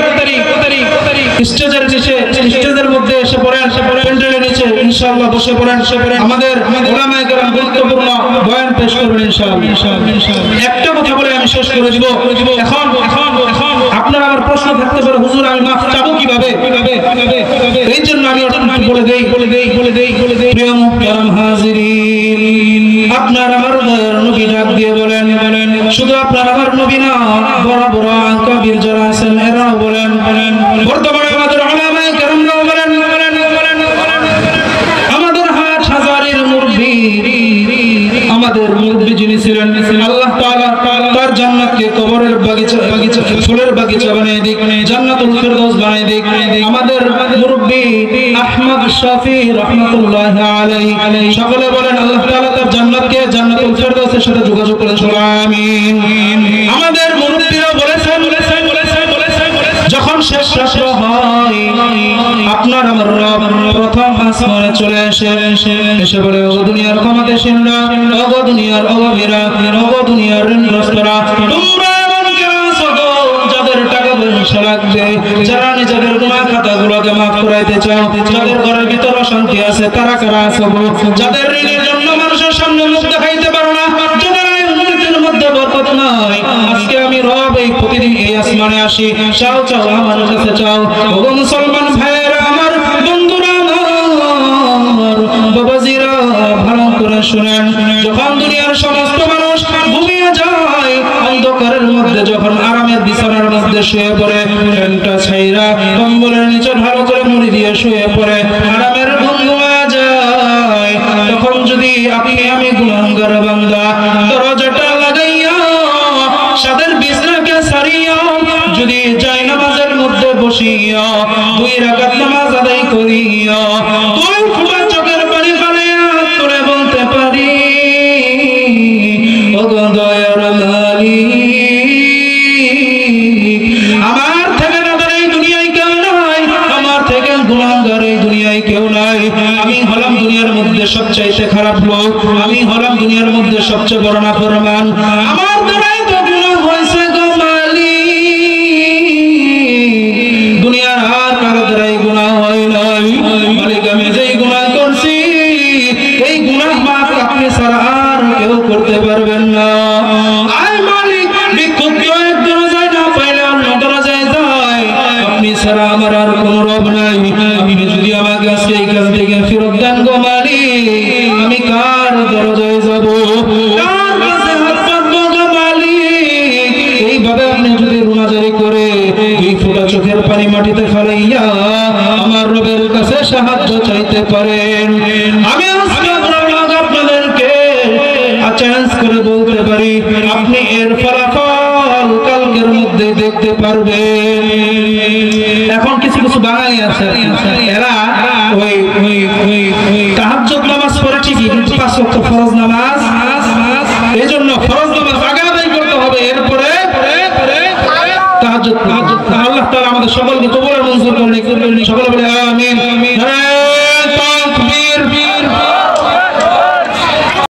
Speaker 1: স্টেজের মধ্যে এসে পড়েন, প্যান্ডেলের নিচে ইনশাআল্লাহ বসে পড়েন। আমাদের উলামায়ে কেরাম গুরুত্বপূর্ণ বয়ান পেশ করবেন ইনশাআল্লাহ। একটা কথা বলে আমি শেষ করে দিব। এখন আপনারা আমার প্রশ্ন থাকতে পারে, হুজুর আমি মাফ চাবো কিভাবে? এই জন্য আমি বলে দেই। প্রিয় মুহতারাম হাজিরিন, আপনার আমার দয়ার নবী ডাক দিয়ে বলেন, শুধু আপনার আমার নবী না, বড় বড় কাবির যারা আছেন এরাও বলেন, বর্তমানে আমাদের উলামায়ে কেরামরাও বলেন, আমাদের হাজারের মুরব্বি, আমাদের মুরব্বি যিনি ছিলেন, আল্লাহ তাআলা তার জান্নাতকে কবরের বাগিচা, ফুলের বাগিচা বানিয়ে দিক, জান্নাতুল ফেরদৌস বানিয়ে দিক। আমাদের মুরব্বি আহমদ শফি রাহমাতুল্লাহি আলাইহি, সকলে বলেন আল্লাহ তাআলা তার জান্নাতকে জান্নাতুল ফেরদৌসের সাথে যোগাযোগ করে আমিন। আমাদের মুরব্বিরা বলেছেন, যখন শেষ রাত্র হয়, আপনার আমার রব প্রথম আসমানে চলে এসে বলে, ও দুনিয়ার ক্ষমতাশীলরা, ও দুনিয়ার অভাবীরা, ও দুনিয়ার ঋণগ্রস্তরা, তোমরা যাদের টাকা পয়সা লাগবে, যারা নিজেদের গুনাহ খাতাগুলোকে মাফ করাইতে চাও, যাদের ঘরের ভিতরে অশান্তি আছে, তারা কারা আছে? যাদের ঋণের জন্য মানুষের সামনে মুখ দেখাইতে পারো না, যাদের ঋণের মধ্যে বরকত নাই, আজকে আমি রব এই প্রতিদিন এই আসমানে আসি, চাও আমার কাছে চাও। ও মুসলমান ভাইয়েরা আমার, শুনেন, যখন দুনিয়ার সমস্ত মানুষ ঘুমিয়ে যায়, অন্ধকারের মধ্যে যখন আরামের বিছানার মধ্যে শুয়ে পড়ে, ফ্যানটা ছাইরা কম্বলের নিচে ভালো করে মুড়ি দিয়ে শুয়ে পড়ে আরামের ঘুম ঘুমিয়ে যায়, তখন যদি আপনি আমি গুনাহগার বান্দা দরজাটা লাগাইয়া সাদের বিছানাকে সারিয়া যদি জায়নামাজের মধ্যে বসিয়া 2 রাকাত নামাজ আদায় করিয়া 2 ফোঁটা চোখের পানি ফেলিয়া করে বলতে পারি, ওগো দয়ার মালিক, আমার থেকে নাদার এই দুনিয়ায় কেউ নাই, আমার থেকে গুনাহগার এই দুনিয়ায় কেউ নাই, আমি হলাম দুনিয়ার মধ্যে সবচাইতে খারাপ লোক, আমি হলাম দুনিয়ার মধ্যে সবচেয়ে বড় নাফরমান, আমার দ্বারাই তো গুনাহ হয়েছে গো মালিক, দুনিয়ার আর কারো দ্বারাই গুনাহ হয় নাই, মালিক আমি যেই গুনাহ করছি এই গুনাহ মাফ আপনি ছাড়া আর কেউ করতে পারবেন না। আয় মালিক, ভিক্ষুক কেউ এক দরজায় না পাইলে অন্য দরজায় যায়, আপনি ছাড়া আমার আর কোনো রব নাই, আপনি যদি আমাকে আজকে এইখান থেকে ফেরত দেন গো মালিক, আমি কার দরজায় যাব, কার কাছে হাত পাতবো গো মালিক? এইভাবে আপনি যদি রুনাজারি করে 2 ফোঁটা চোখের পানি মাটিতে ফেলাইয়া আমার রবের কাছে সাহায্য চাইতে পারেন, আমি আজকে আপনাদেরকে চ্যালেঞ্জ করে বলতে পারি আপনি এর ফলাফল কালকের মধ্যে দেখতে পারবেন। এখন কিছু কিছু বাঙালি আছে, এরা ওই তাহাজ্জুদ নামাজ পড়ে ঠিকই, কিন্তু 5 ওয়াক্ত ফরজ নামাজ, এইজন্য ফরজ নামাজ আগে আদায় করতে হবে, এরপরে তাহাজ্জুদ। আল্লাহ তাআলা আমাদের সকলকে কবুল আর মঞ্জুর করুন, সকলে বলে